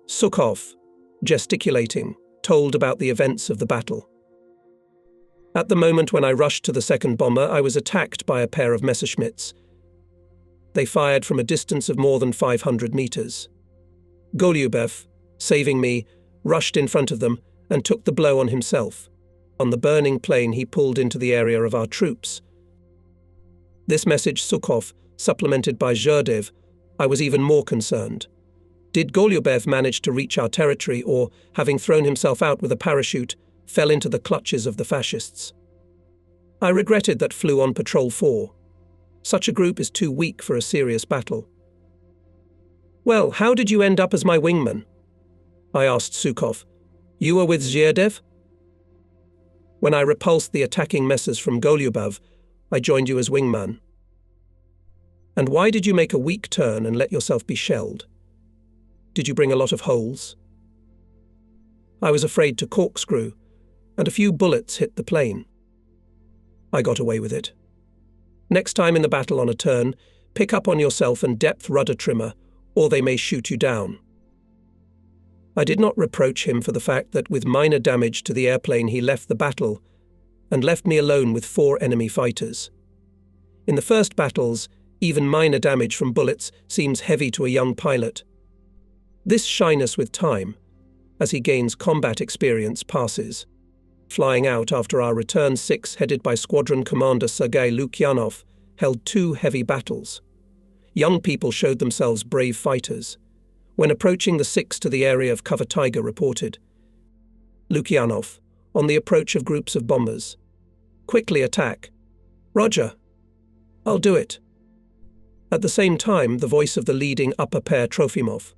Sukhov, gesticulating, told about the events of the battle. At the moment when I rushed to the second bomber, I was attacked by a pair of Messerschmitts. They fired from a distance of more than 500 meters. Golubev, saving me, rushed in front of them and took the blow on himself. On the burning plane, he pulled into the area of our troops. This message Sukhov, supplemented by Zherdev, I was even more concerned. Did Golubev manage to reach our territory or, having thrown himself out with a parachute, fell into the clutches of the fascists? I regretted that flew on Patrol 4. Such a group is too weak for a serious battle. Well, how did you end up as my wingman? I asked Sukhov. You were with Zhiedev? When I repulsed the attacking messes from Golubev, I joined you as wingman. And why did you make a weak turn and let yourself be shelled? Did you bring a lot of holes? I was afraid to corkscrew, and a few bullets hit the plane. I got away with it. Next time in the battle on a turn, pick up on yourself and depth rudder trimmer, or they may shoot you down. I did not reproach him for the fact that with minor damage to the airplane he left the battle and left me alone with 4 enemy fighters. In the first battles, even minor damage from bullets seems heavy to a young pilot. This shyness with time, as he gains combat experience, passes. Flying out after our return, 6, headed by Squadron Commander Sergei Lukyanov, held 2 heavy battles. Young people showed themselves brave fighters. When approaching the 6 to the area of cover, Tiger reported, Lukyanov, on the approach of groups of bombers. Quickly attack. Roger. I'll do it. At the same time, the voice of the leading upper pair, Trofimov.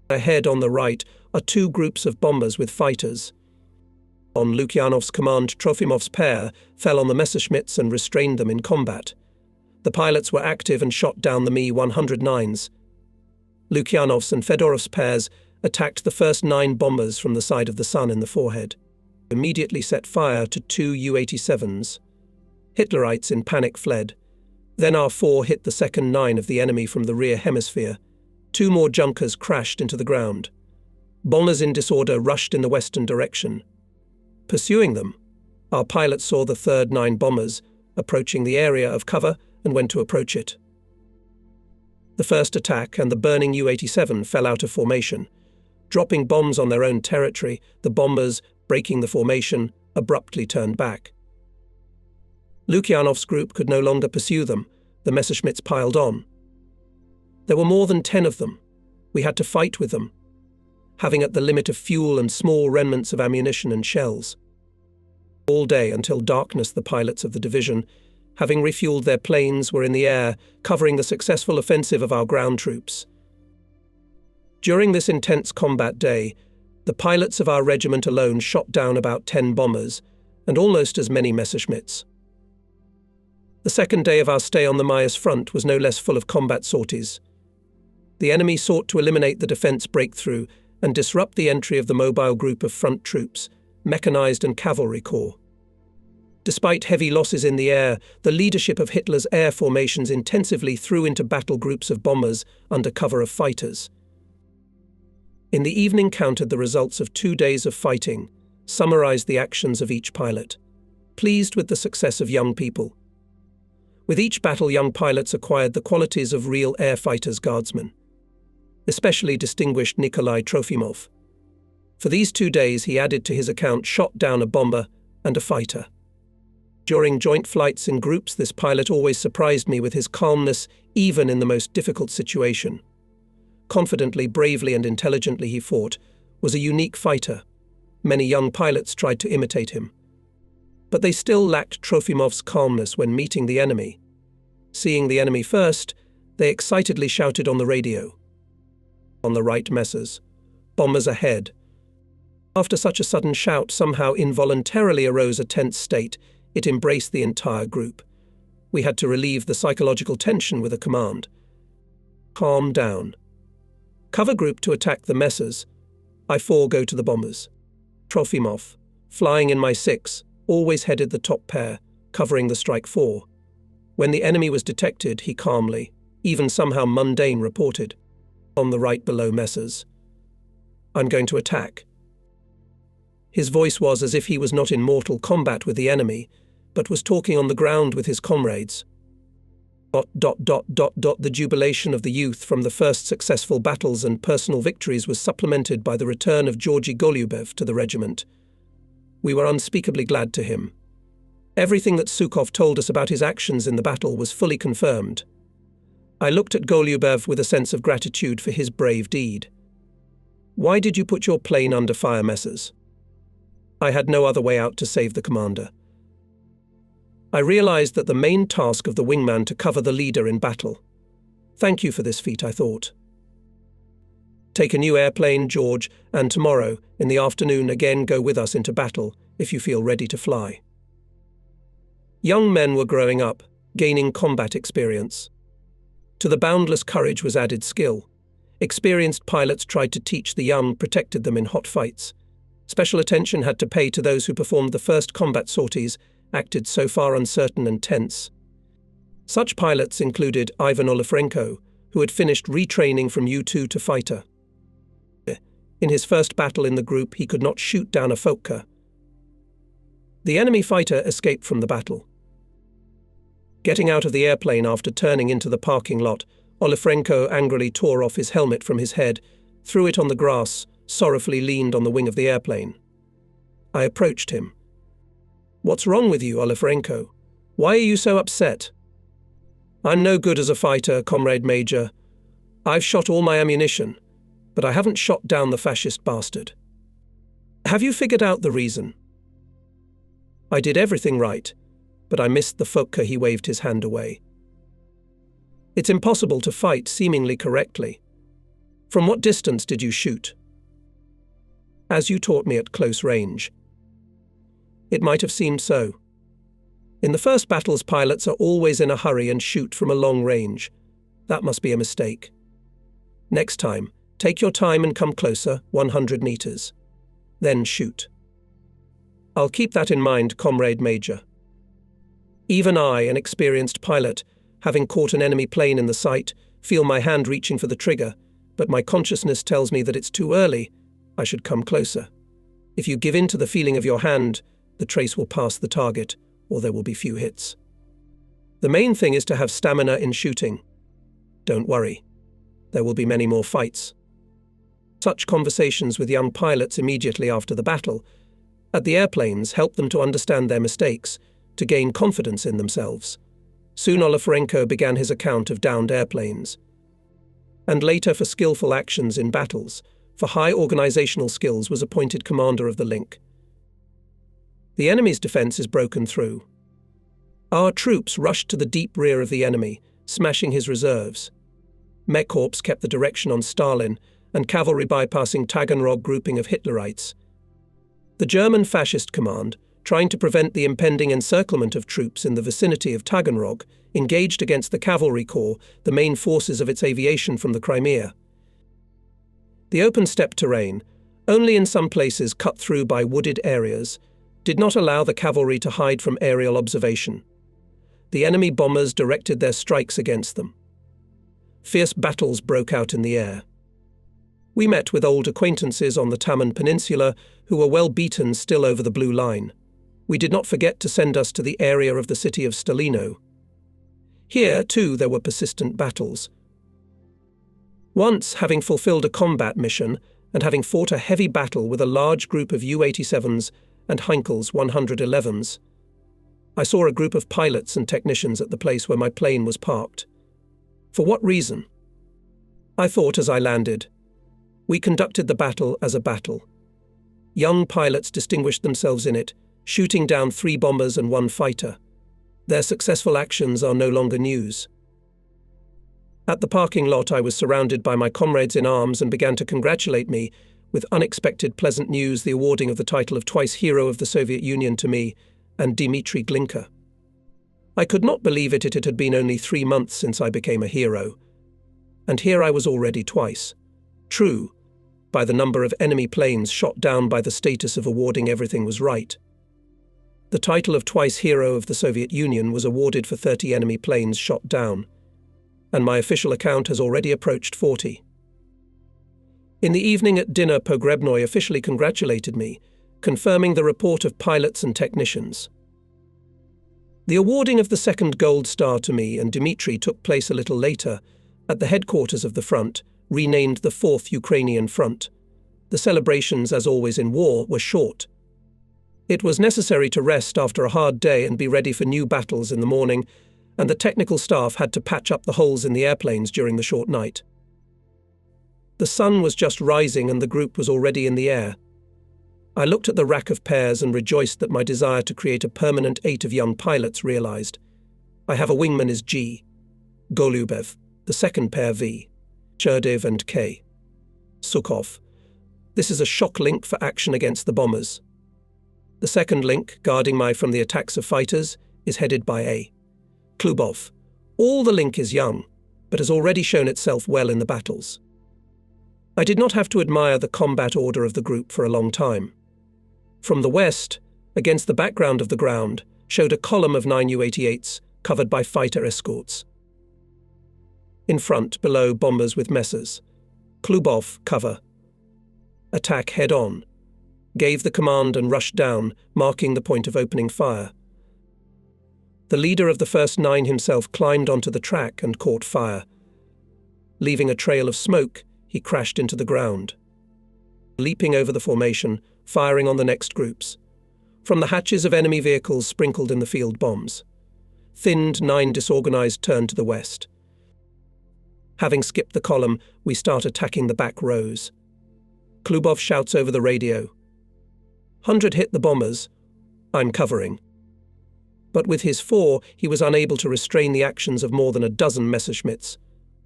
Ahead on the right are 2 groups of bombers with fighters. On Lukyanov's command, Trofimov's pair fell on the Messerschmitts and restrained them in combat. The pilots were active and shot down the Mi-109s. Lukyanov's and Fedorov's pairs attacked the first 9 bombers from the side of the Sun in the forehead. Immediately set fire to 2 U-87s. Hitlerites in panic fled. Then our 4 hit the second 9 of the enemy from the rear hemisphere. 2 more Junkers crashed into the ground. Bombers in disorder rushed in the western direction. Pursuing them, our pilots saw the third 9 bombers approaching the area of cover and went to approach it. The first attack and the burning U-87 fell out of formation. Dropping bombs on their own territory, the bombers, breaking the formation, abruptly turned back. Lukyanov's group could no longer pursue them. The Messerschmitts piled on. There were more than 10 of them. We had to fight with them, having at the limit of fuel and small remnants of ammunition and shells. All day until darkness, the pilots of the division, having refueled their planes, were in the air, covering the successful offensive of our ground troops. During this intense combat day, the pilots of our regiment alone shot down about 10 bombers and almost as many Messerschmitts. The second day of our stay on the Maas front was no less full of combat sorties. The enemy sought to eliminate the defence breakthrough and disrupt the entry of the mobile group of front troops, mechanized and cavalry corps. Despite heavy losses in the air, the leadership of Hitler's air formations intensively threw into battle groups of bombers under cover of fighters. In the evening counted the results of 2 days of fighting, summarized the actions of each pilot, pleased with the success of young people. With each battle, young pilots acquired the qualities of real air fighters' guardsmen. Especially distinguished Nikolai Trofimov. For these 2 days he added to his account shot down a bomber and a fighter. During joint flights in groups, this pilot always surprised me with his calmness even in the most difficult situation. Confidently, bravely and intelligently he fought, was a unique fighter. Many young pilots tried to imitate him. But they still lacked Trofimov's calmness when meeting the enemy. Seeing the enemy first, they excitedly shouted on the radio. On the right, Messers. Bombers ahead. After such a sudden shout, somehow involuntarily arose a tense state. It embraced the entire group. We had to relieve the psychological tension with a command. Calm down. Cover group to attack the Messers. I 4 go to the bombers. Trofimov, flying in my 6, always headed the top pair, covering the strike 4. When the enemy was detected, he calmly, even somehow mundane, reported. On the right below Messers. I'm going to attack. His voice was as if he was not in mortal combat with the enemy, but was talking on the ground with his comrades. The jubilation of the youth from the first successful battles and personal victories was supplemented by the return of Georgy Golubev to the regiment. We were unspeakably glad to him. Everything that Sukhov told us about his actions in the battle was fully confirmed. I looked at Golubev with a sense of gratitude for his brave deed. Why did you put your plane under fire, Messers? I had no other way out to save the commander. I realized that the main task of the wingman to cover the leader in battle. Thank you for this feat, I thought. Take a new airplane, George, and tomorrow, in the afternoon, again go with us into battle, if you feel ready to fly. Young men were growing up, gaining combat experience. To the boundless courage was added skill. Experienced pilots tried to teach the young, protected them in hot fights. Special attention had to pay to those who performed the first combat sorties, acted so far uncertain and tense. Such pilots included Ivan Olafrenko, who had finished retraining from U-2 to fighter. In his first battle in the group, he could not shoot down a Fokker. The enemy fighter escaped from the battle. Getting out of the airplane after turning into the parking lot, Olafrenko angrily tore off his helmet from his head, threw it on the grass, sorrowfully leaned on the wing of the airplane. I approached him. "What's wrong with you, Olafrenko? Why are you so upset?" "I'm no good as a fighter, Comrade Major. I've shot all my ammunition, but I haven't shot down the fascist bastard." "Have you figured out the reason?" "I did everything right, but I missed the Fokker." He waved his hand away. "It's impossible to fight seemingly correctly. From what distance did you shoot?" "As you taught me, at close range." "It might have seemed so. In the first battles, pilots are always in a hurry and shoot from a long range. That must be a mistake. Next time, take your time and come closer, 100 meters. Then shoot." "I'll keep that in mind, Comrade Major." Even I, an experienced pilot, having caught an enemy plane in the sight, feel my hand reaching for the trigger, but my consciousness tells me that it's too early. I should come closer. If you give in to the feeling of your hand, the trace will pass the target, or there will be few hits. The main thing is to have stamina in shooting. Don't worry. There will be many more fights. Such conversations with young pilots immediately after the battle at the airplanes help them to understand their mistakes, to gain confidence in themselves. Soon Olafrenko began his account of downed airplanes. And later, for skillful actions in battles, for high organizational skills, was appointed commander of the link. The enemy's defense is broken through. Our troops rushed to the deep rear of the enemy, smashing his reserves. Mechkorps kept the direction on Stalin, and cavalry bypassing Taganrog grouping of Hitlerites. The German fascist command, trying to prevent the impending encirclement of troops in the vicinity of Taganrog, engaged against the cavalry corps, the main forces of its aviation from the Crimea. The open steppe terrain, only in some places cut through by wooded areas, did not allow the cavalry to hide from aerial observation. The enemy bombers directed their strikes against them. Fierce battles broke out in the air. We met with old acquaintances on the Taman Peninsula who were well beaten still over the Blue Line. We did not forget to send us to the area of the city of Stalino. Here, too, there were persistent battles. Once, having fulfilled a combat mission and having fought a heavy battle with a large group of U-87s and Heinkel's 111s, I saw a group of pilots and technicians at the place where my plane was parked. For what reason? I thought as I landed. We conducted the battle as a battle. Young pilots distinguished themselves in it, shooting down 3 bombers and 1 fighter. Their successful actions are no longer news. At the parking lot, I was surrounded by my comrades in arms and began to congratulate me with unexpected pleasant news, the awarding of the title of twice Hero of the Soviet Union to me and Dmitry Glinka. I could not believe it. It had been only 3 months since I became a hero. And here I was already twice. True, by the number of enemy planes shot down, by the status of awarding everything was right. The title of twice Hero of the Soviet Union was awarded for 30 enemy planes shot down, and my official account has already approached 40. In the evening at dinner, Pogrebnoy officially congratulated me, confirming the report of pilots and technicians. The awarding of the 2nd Gold Star to me and Dmitry took place a little later, at the headquarters of the front, renamed the 4th Ukrainian Front. The celebrations, as always in war, were short. It was necessary to rest after a hard day and be ready for new battles in the morning, and the technical staff had to patch up the holes in the airplanes during the short night. The sun was just rising and the group was already in the air. I looked at the rack of pairs and rejoiced that my desire to create a permanent 8 of young pilots realized. I have a wingman is G. Golubev, the 2nd pair V. Cherdev and K. Sukhov. This is a shock link for action against the bombers. The second link, guarding my from the attacks of fighters, is headed by A. Klubov. All the link is young, but has already shown itself well in the battles. I did not have to admire the combat order of the group for a long time. From the west, against the background of the ground, showed a column of 9 U-88s covered by fighter escorts. In front, below, bombers with Messers. Klubov, cover. Attack head-on. Gave the command and rushed down, marking the point of opening fire. The leader of the first 9 himself climbed onto the track and caught fire. Leaving a trail of smoke, he crashed into the ground. Leaping over the formation, firing on the next groups. From the hatches of enemy vehicles sprinkled in the field bombs. Thinned 9 disorganized turned to the west. Having skipped the column, we start attacking the back rows. Klubov shouts over the radio. 100 hit the bombers. I'm covering. But with his 4, he was unable to restrain the actions of more than a dozen Messerschmitts.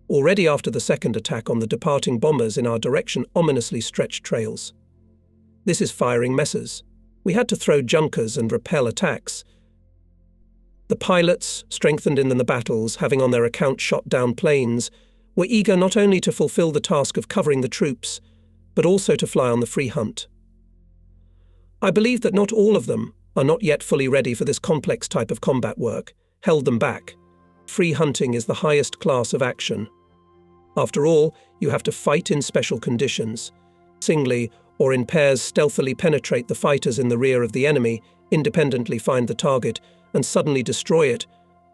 Already after the second attack on the departing bombers in our direction ominously stretched trails. This is firing Messers. We had to throw junkers and repel attacks. The pilots, strengthened in the battles, having on their account shot down planes, were eager not only to fulfill the task of covering the troops, but also to fly on the free hunt. I believe that not all of them are not yet fully ready for this complex type of combat work, held them back. Free hunting is the highest class of action. After all, you have to fight in special conditions. Singly or in pairs stealthily penetrate the fighters in the rear of the enemy, independently find the target, and suddenly destroy it,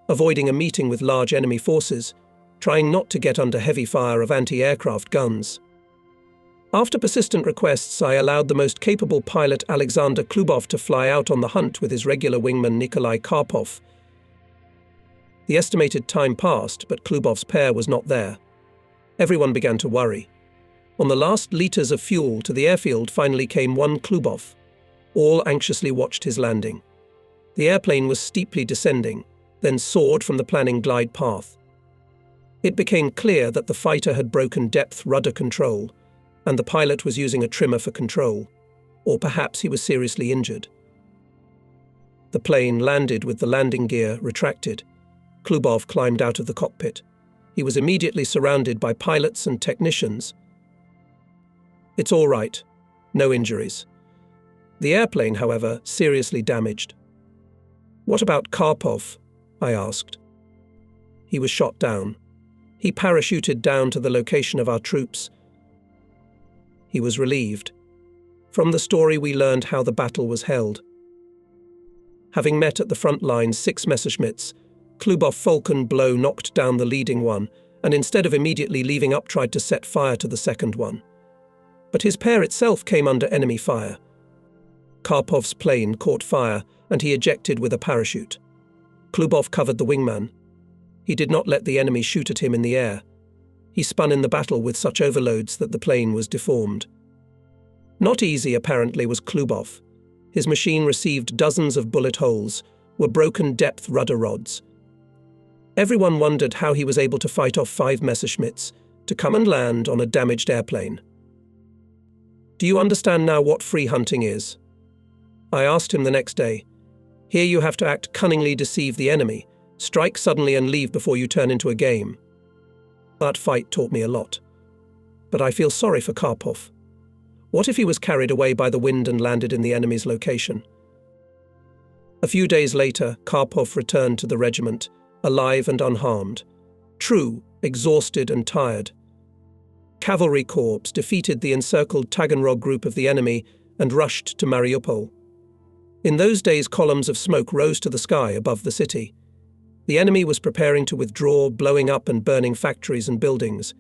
avoiding a meeting with large enemy forces, trying not to get under heavy fire of anti-aircraft guns. After persistent requests, I allowed the most capable pilot Alexander Klubov to fly out on the hunt with his regular wingman Nikolai Karpov. The estimated time passed, but Klubov's pair was not there. Everyone began to worry. On the last litres of fuel to the airfield finally came one Klubov. All anxiously watched his landing. The airplane was steeply descending, then soared from the planning glide path. It became clear that the fighter had broken depth rudder control, and the pilot was using a trimmer for control, or perhaps he was seriously injured. The plane landed with the landing gear retracted. Klubov climbed out of the cockpit. He was immediately surrounded by pilots and technicians. It's all right. No injuries. The airplane, however, seriously damaged. What about Karpov? I asked. He was shot down. He parachuted down to the location of our troops. He was relieved. From the story we learned how the battle was held. Having met at the front lines 6 Messerschmitts, Klubov Falcon blow knocked down the leading one, and instead of immediately leaving up tried to set fire to the second one. But his pair itself came under enemy fire. Karpov's plane caught fire, and he ejected with a parachute. Klubov covered the wingman. He did not let the enemy shoot at him in the air. He spun in the battle with such overloads that the plane was deformed. Not easy, apparently, was Klubov. His machine received dozens of bullet holes, were broken depth rudder rods. Everyone wondered how he was able to fight off 5 Messerschmitts to come and land on a damaged airplane. Do you understand now what free hunting is? I asked him the next day. Here you have to act cunningly, deceive the enemy, strike suddenly and leave before you turn into a game. That fight taught me a lot. But I feel sorry for Karpov. What if he was carried away by the wind and landed in the enemy's location? A few days later, Karpov returned to the regiment, alive and unharmed. True, exhausted and tired. Cavalry corps defeated the encircled Taganrog group of the enemy and rushed to Mariupol. In those days, columns of smoke rose to the sky above the city. The enemy was preparing to withdraw, blowing up and burning factories and buildings.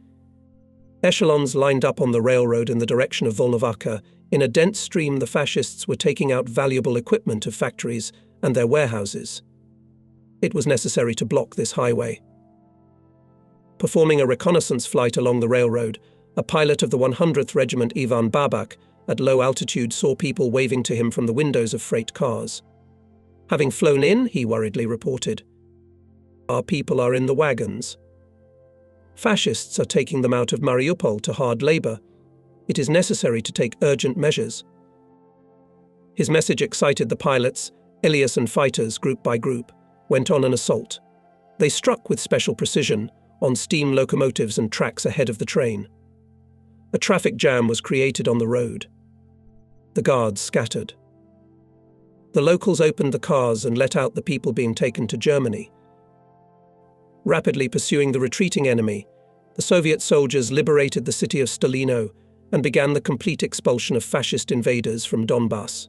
Echelons lined up on the railroad in the direction of Volnovakha. In a dense stream, the fascists were taking out valuable equipment of factories and their warehouses. It was necessary to block this highway. Performing a reconnaissance flight along the railroad, a pilot of the 100th Regiment Ivan Babak at low altitude saw people waving to him from the windows of freight cars. Having flown in, he worriedly reported, "Our people are in the wagons. Fascists are taking them out of Mariupol to hard labor. It is necessary to take urgent measures." His message excited the pilots. Elias and fighters, group by group, went on an assault. They struck with special precision on steam locomotives and tracks ahead of the train. A traffic jam was created on the road. The guards scattered. The locals opened the cars and let out the people being taken to Germany. Rapidly pursuing the retreating enemy, the Soviet soldiers liberated the city of Stalino and began the complete expulsion of fascist invaders from Donbass.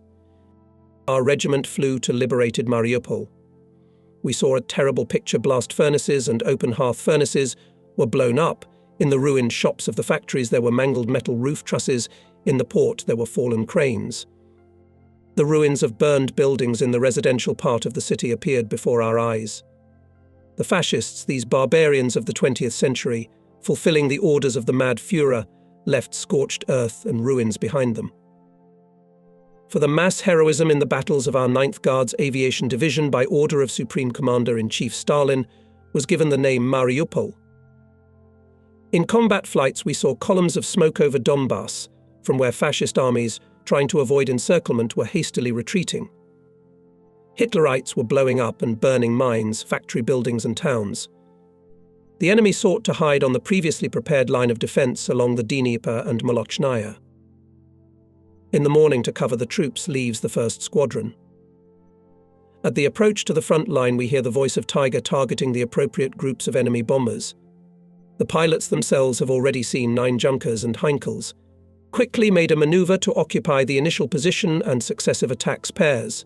Our regiment flew to liberated Mariupol. We saw a terrible picture. Blast furnaces and open hearth furnaces were blown up. In the ruined shops of the factories there were mangled metal roof trusses. In the port there were fallen cranes. The ruins of burned buildings in the residential part of the city appeared before our eyes. The fascists, these barbarians of the 20th century, fulfilling the orders of the mad Führer, left scorched earth and ruins behind them. For the mass heroism in the battles of our 9th Guards Aviation Division by order of Supreme Commander-in-Chief Stalin was given the name Mariupol. In combat flights we saw columns of smoke over Donbass, from where fascist armies, trying to avoid encirclement, were hastily retreating. Hitlerites were blowing up and burning mines, factory buildings and towns. The enemy sought to hide on the previously prepared line of defence along the Dnieper and Molochnaya. In the morning, to cover the troops, leaves the 1st Squadron. At the approach to the front line we hear the voice of Tiger targeting the appropriate groups of enemy bombers. The pilots themselves have already seen 9 Junkers and Heinkels, quickly made a manoeuvre to occupy the initial position and successive attacks pairs.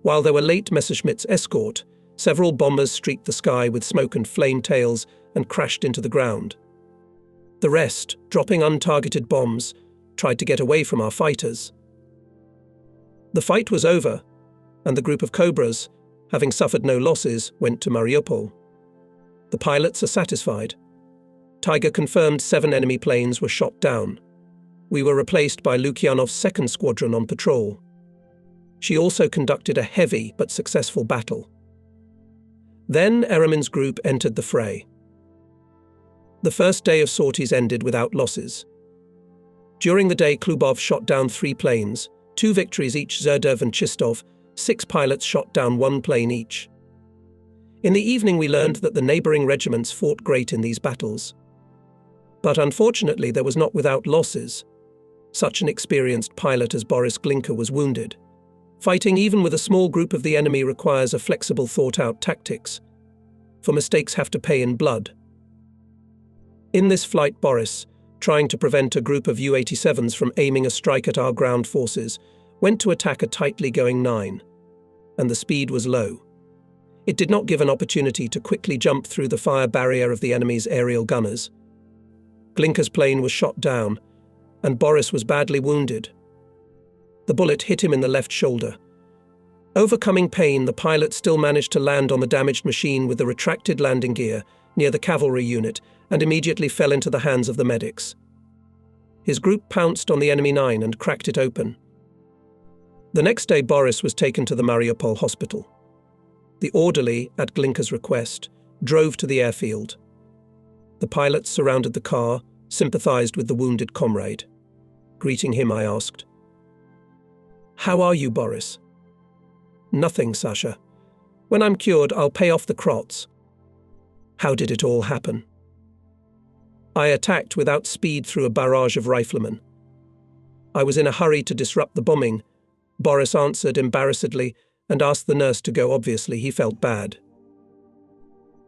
While there were late Messerschmitt's escort, several bombers streaked the sky with smoke and flame tails and crashed into the ground. The rest, dropping untargeted bombs, tried to get away from our fighters. The fight was over, and the group of Cobras, having suffered no losses, went to Mariupol. The pilots are satisfied. Tiger confirmed 7 enemy planes were shot down. We were replaced by Lukyanov's 2nd Squadron on patrol. She also conducted a heavy but successful battle. Then Eremen's group entered the fray. The first day of sorties ended without losses. During the day, Klubov shot down 3 planes, 2 victories each. Zerdov and Chistov, 6 pilots shot down 1 plane each. In the evening we learned that the neighbouring regiments fought great in these battles. But unfortunately there was not without losses. Such an experienced pilot as Boris Glinka was wounded. Fighting even with a small group of the enemy requires a flexible, thought-out tactics, for mistakes have to pay in blood. In this flight, Boris, trying to prevent a group of U-87s from aiming a strike at our ground forces, went to attack a tightly going 9, and the speed was low. It did not give an opportunity to quickly jump through the fire barrier of the enemy's aerial gunners. Glinka's plane was shot down, and Boris was badly wounded. The bullet hit him in the left shoulder. Overcoming pain, the pilot still managed to land on the damaged machine with the retracted landing gear near the cavalry unit and immediately fell into the hands of the medics. His group pounced on the enemy 9 and cracked it open. The next day Boris was taken to the Mariupol hospital. The orderly, at Glinka's request, drove to the airfield. The pilots surrounded the car, sympathized with the wounded comrade. Greeting him, I asked, "How are you, Boris?" "Nothing, Sasha. When I'm cured, I'll pay off the Krots." "How did it all happen?" "I attacked without speed through a barrage of riflemen. I was in a hurry to disrupt the bombing," Boris answered embarrassedly and asked the nurse to go. Obviously, he felt bad.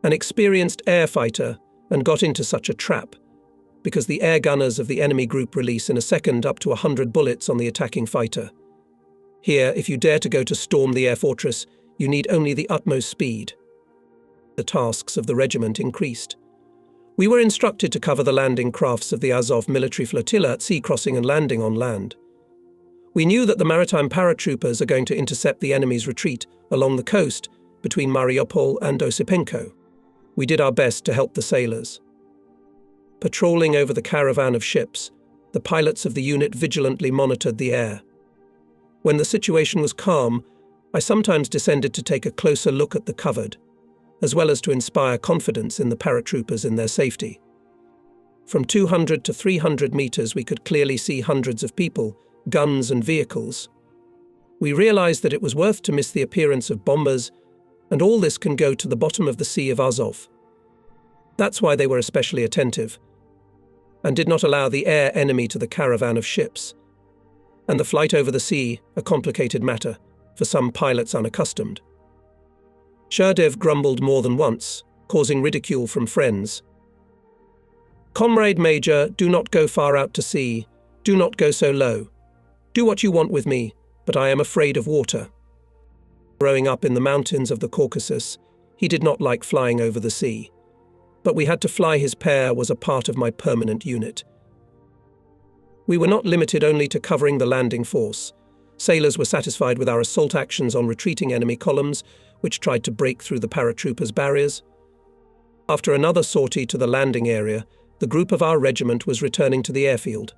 An experienced air fighter, and got into such a trap, because the air gunners of the enemy group release in a second up to 100 bullets on the attacking fighter. Here, if you dare to go to storm the air fortress, you need only the utmost speed. The tasks of the regiment increased. We were instructed to cover the landing crafts of the Azov military flotilla at sea, crossing and landing on land. We knew that the maritime paratroopers are going to intercept the enemy's retreat along the coast between Mariupol and Osipenko. We did our best to help the sailors. Patrolling over the caravan of ships, the pilots of the unit vigilantly monitored the air. When the situation was calm, I sometimes descended to take a closer look at the covered, as well as to inspire confidence in the paratroopers in their safety. From 200 to 300 meters, we could clearly see hundreds of people, guns and vehicles. We realized that it was worth to miss the appearance of bombers, and all this can go to the bottom of the Sea of Azov. That's why they were especially attentive, and did not allow the air enemy to the caravan of ships. And the flight over the sea, a complicated matter, for some pilots unaccustomed. Shurdev grumbled more than once, causing ridicule from friends. "Comrade Major, do not go far out to sea. Do not go so low. Do what you want with me, but I am afraid of water." Growing up in the mountains of the Caucasus, he did not like flying over the sea. But we had to fly. His pair was a part of my permanent unit. We were not limited only to covering the landing force. Sailors were satisfied with our assault actions on retreating enemy columns, which tried to break through the paratroopers' barriers. After another sortie to the landing area, the group of our regiment was returning to the airfield.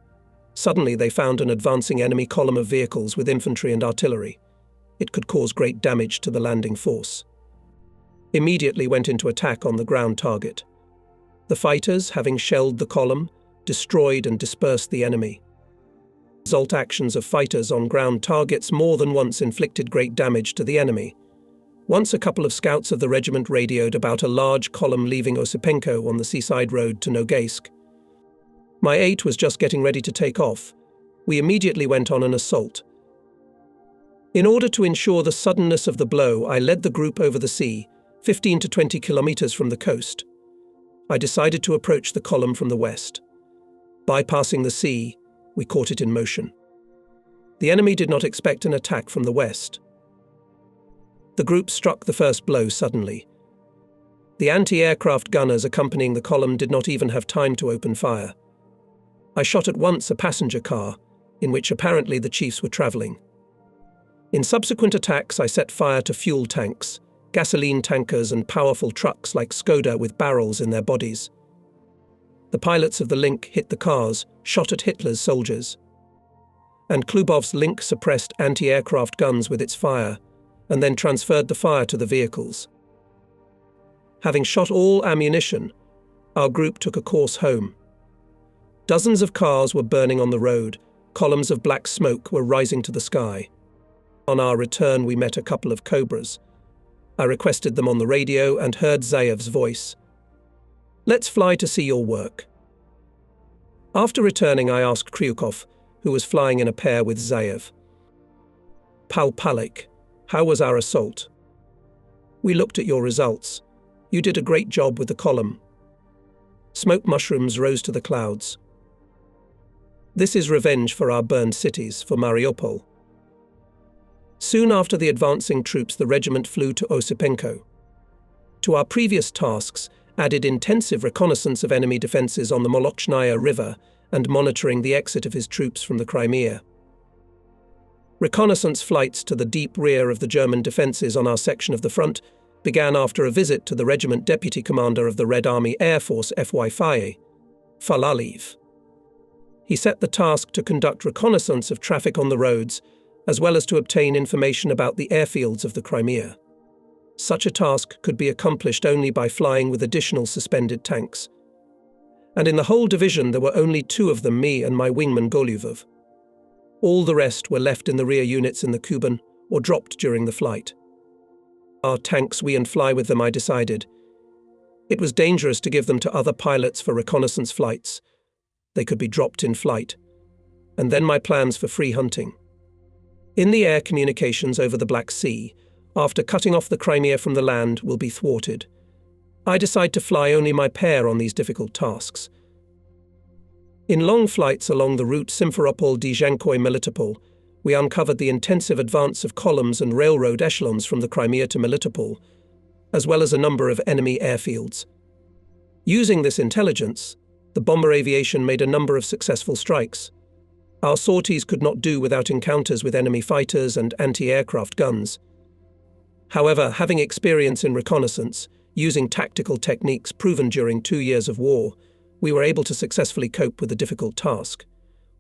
Suddenly they found an advancing enemy column of vehicles with infantry and artillery. It could cause great damage to the landing force. Immediately went into attack on the ground target. The fighters, having shelled the column, destroyed and dispersed the enemy. Assault actions of fighters on ground targets more than once inflicted great damage to the enemy. Once a couple of scouts of the regiment radioed about a large column leaving Osipenko on the seaside road to Nogaisk. My 8 was just getting ready to take off. We immediately went on an assault. In order to ensure the suddenness of the blow, I led the group over the sea, 15 to 20 kilometers from the coast. I decided to approach the column from the west. Bypassing the sea, we caught it in motion. The enemy did not expect an attack from the west. The group struck the first blow suddenly. The anti-aircraft gunners accompanying the column did not even have time to open fire. I shot at once a passenger car, in which apparently the chiefs were travelling. In subsequent attacks, I set fire to fuel tanks, gasoline tankers and powerful trucks like Skoda with barrels in their bodies. The pilots of the Link hit the cars, shot at Hitler's soldiers. And Klubov's Link suppressed anti-aircraft guns with its fire, and then transferred the fire to the vehicles. Having shot all ammunition, our group took a course home. Dozens of cars were burning on the road, columns of black smoke were rising to the sky. On our return, we met a couple of Cobras. I requested them on the radio and heard Zayev's voice. "Let's fly to see your work." After returning, I asked Kryukov, who was flying in a pair with Zayev. "Pal Palik, how was our assault?" "We looked at your results. You did a great job with the column." Smoke mushrooms rose to the clouds. "This is revenge for our burned cities, for Mariupol." Soon after the advancing troops, the regiment flew to Osipenko. To our previous tasks, added intensive reconnaissance of enemy defences on the Molochnaya River and monitoring the exit of his troops from the Crimea. Reconnaissance flights to the deep rear of the German defences on our section of the front began after a visit to the regiment deputy commander of the Red Army Air Force FY Faye, Falaliv. He set the task to conduct reconnaissance of traffic on the roads, as well as to obtain information about the airfields of the Crimea. Such a task could be accomplished only by flying with additional suspended tanks. And in the whole division there were only 2 of them, me and my wingman Golyubov. All the rest were left in the rear units in the Kuban or dropped during the flight. Our tanks, we and fly with them, I decided. It was dangerous to give them to other pilots for reconnaissance flights. They could be dropped in flight. And then my plans for free hunting. In the air, communications over the Black Sea, after cutting off the Crimea from the land, will be thwarted. I decide to fly only my pair on these difficult tasks. In long flights along the route Simferopol-Dzhankoy-Melitopol, we uncovered the intensive advance of columns and railroad echelons from the Crimea to Melitopol, as well as a number of enemy airfields. Using this intelligence, the bomber aviation made a number of successful strikes. Our sorties could not do without encounters with enemy fighters and anti-aircraft guns. However, having experience in reconnaissance, using tactical techniques proven during 2 years of war, we were able to successfully cope with the difficult task.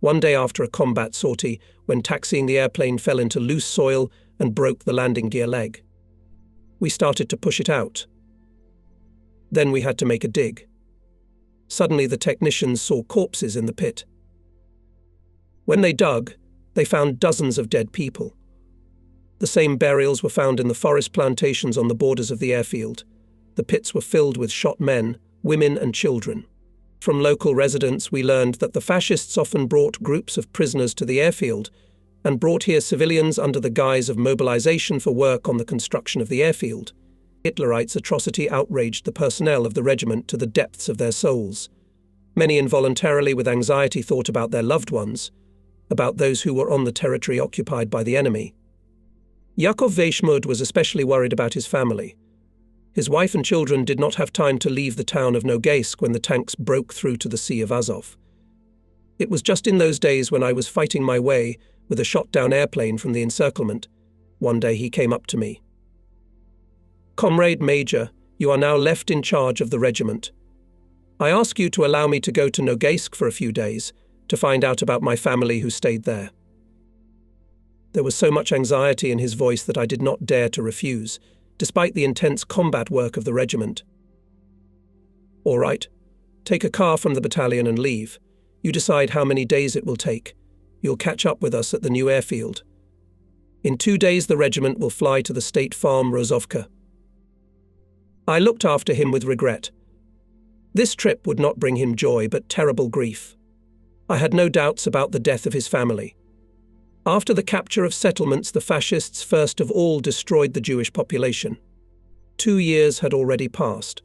One day after a combat sortie, when taxiing, the airplane fell into loose soil and broke the landing gear leg. We started to push it out. Then we had to make a dig. Suddenly the technicians saw corpses in the pit. When they dug, they found dozens of dead people. The same burials were found in the forest plantations on the borders of the airfield. The pits were filled with shot men, women and children. From local residents, we learned that the fascists often brought groups of prisoners to the airfield and brought here civilians under the guise of mobilization for work on the construction of the airfield. Hitlerites' atrocity outraged the personnel of the regiment to the depths of their souls. Many involuntarily with anxiety thought about their loved ones, about those who were on the territory occupied by the enemy. Yakov Weishmud was especially worried about his family. His wife and children did not have time to leave the town of Nogaisk when the tanks broke through to the Sea of Azov. It was just in those days when I was fighting my way with a shot-down airplane from the encirclement. One day he came up to me. "Comrade Major, you are now left in charge of the regiment. I ask you to allow me to go to Nogaisk for a few days to find out about my family who stayed there." There was so much anxiety in his voice that I did not dare to refuse, despite the intense combat work of the regiment. "All right, take a car from the battalion and leave. You decide how many days it will take. You'll catch up with us at the new airfield. In 2 days the regiment will fly to the state farm Rozovka." I looked after him with regret. This trip would not bring him joy, but terrible grief. I had no doubts about the death of his family. After the capture of settlements, the fascists first of all destroyed the Jewish population. 2 years had already passed.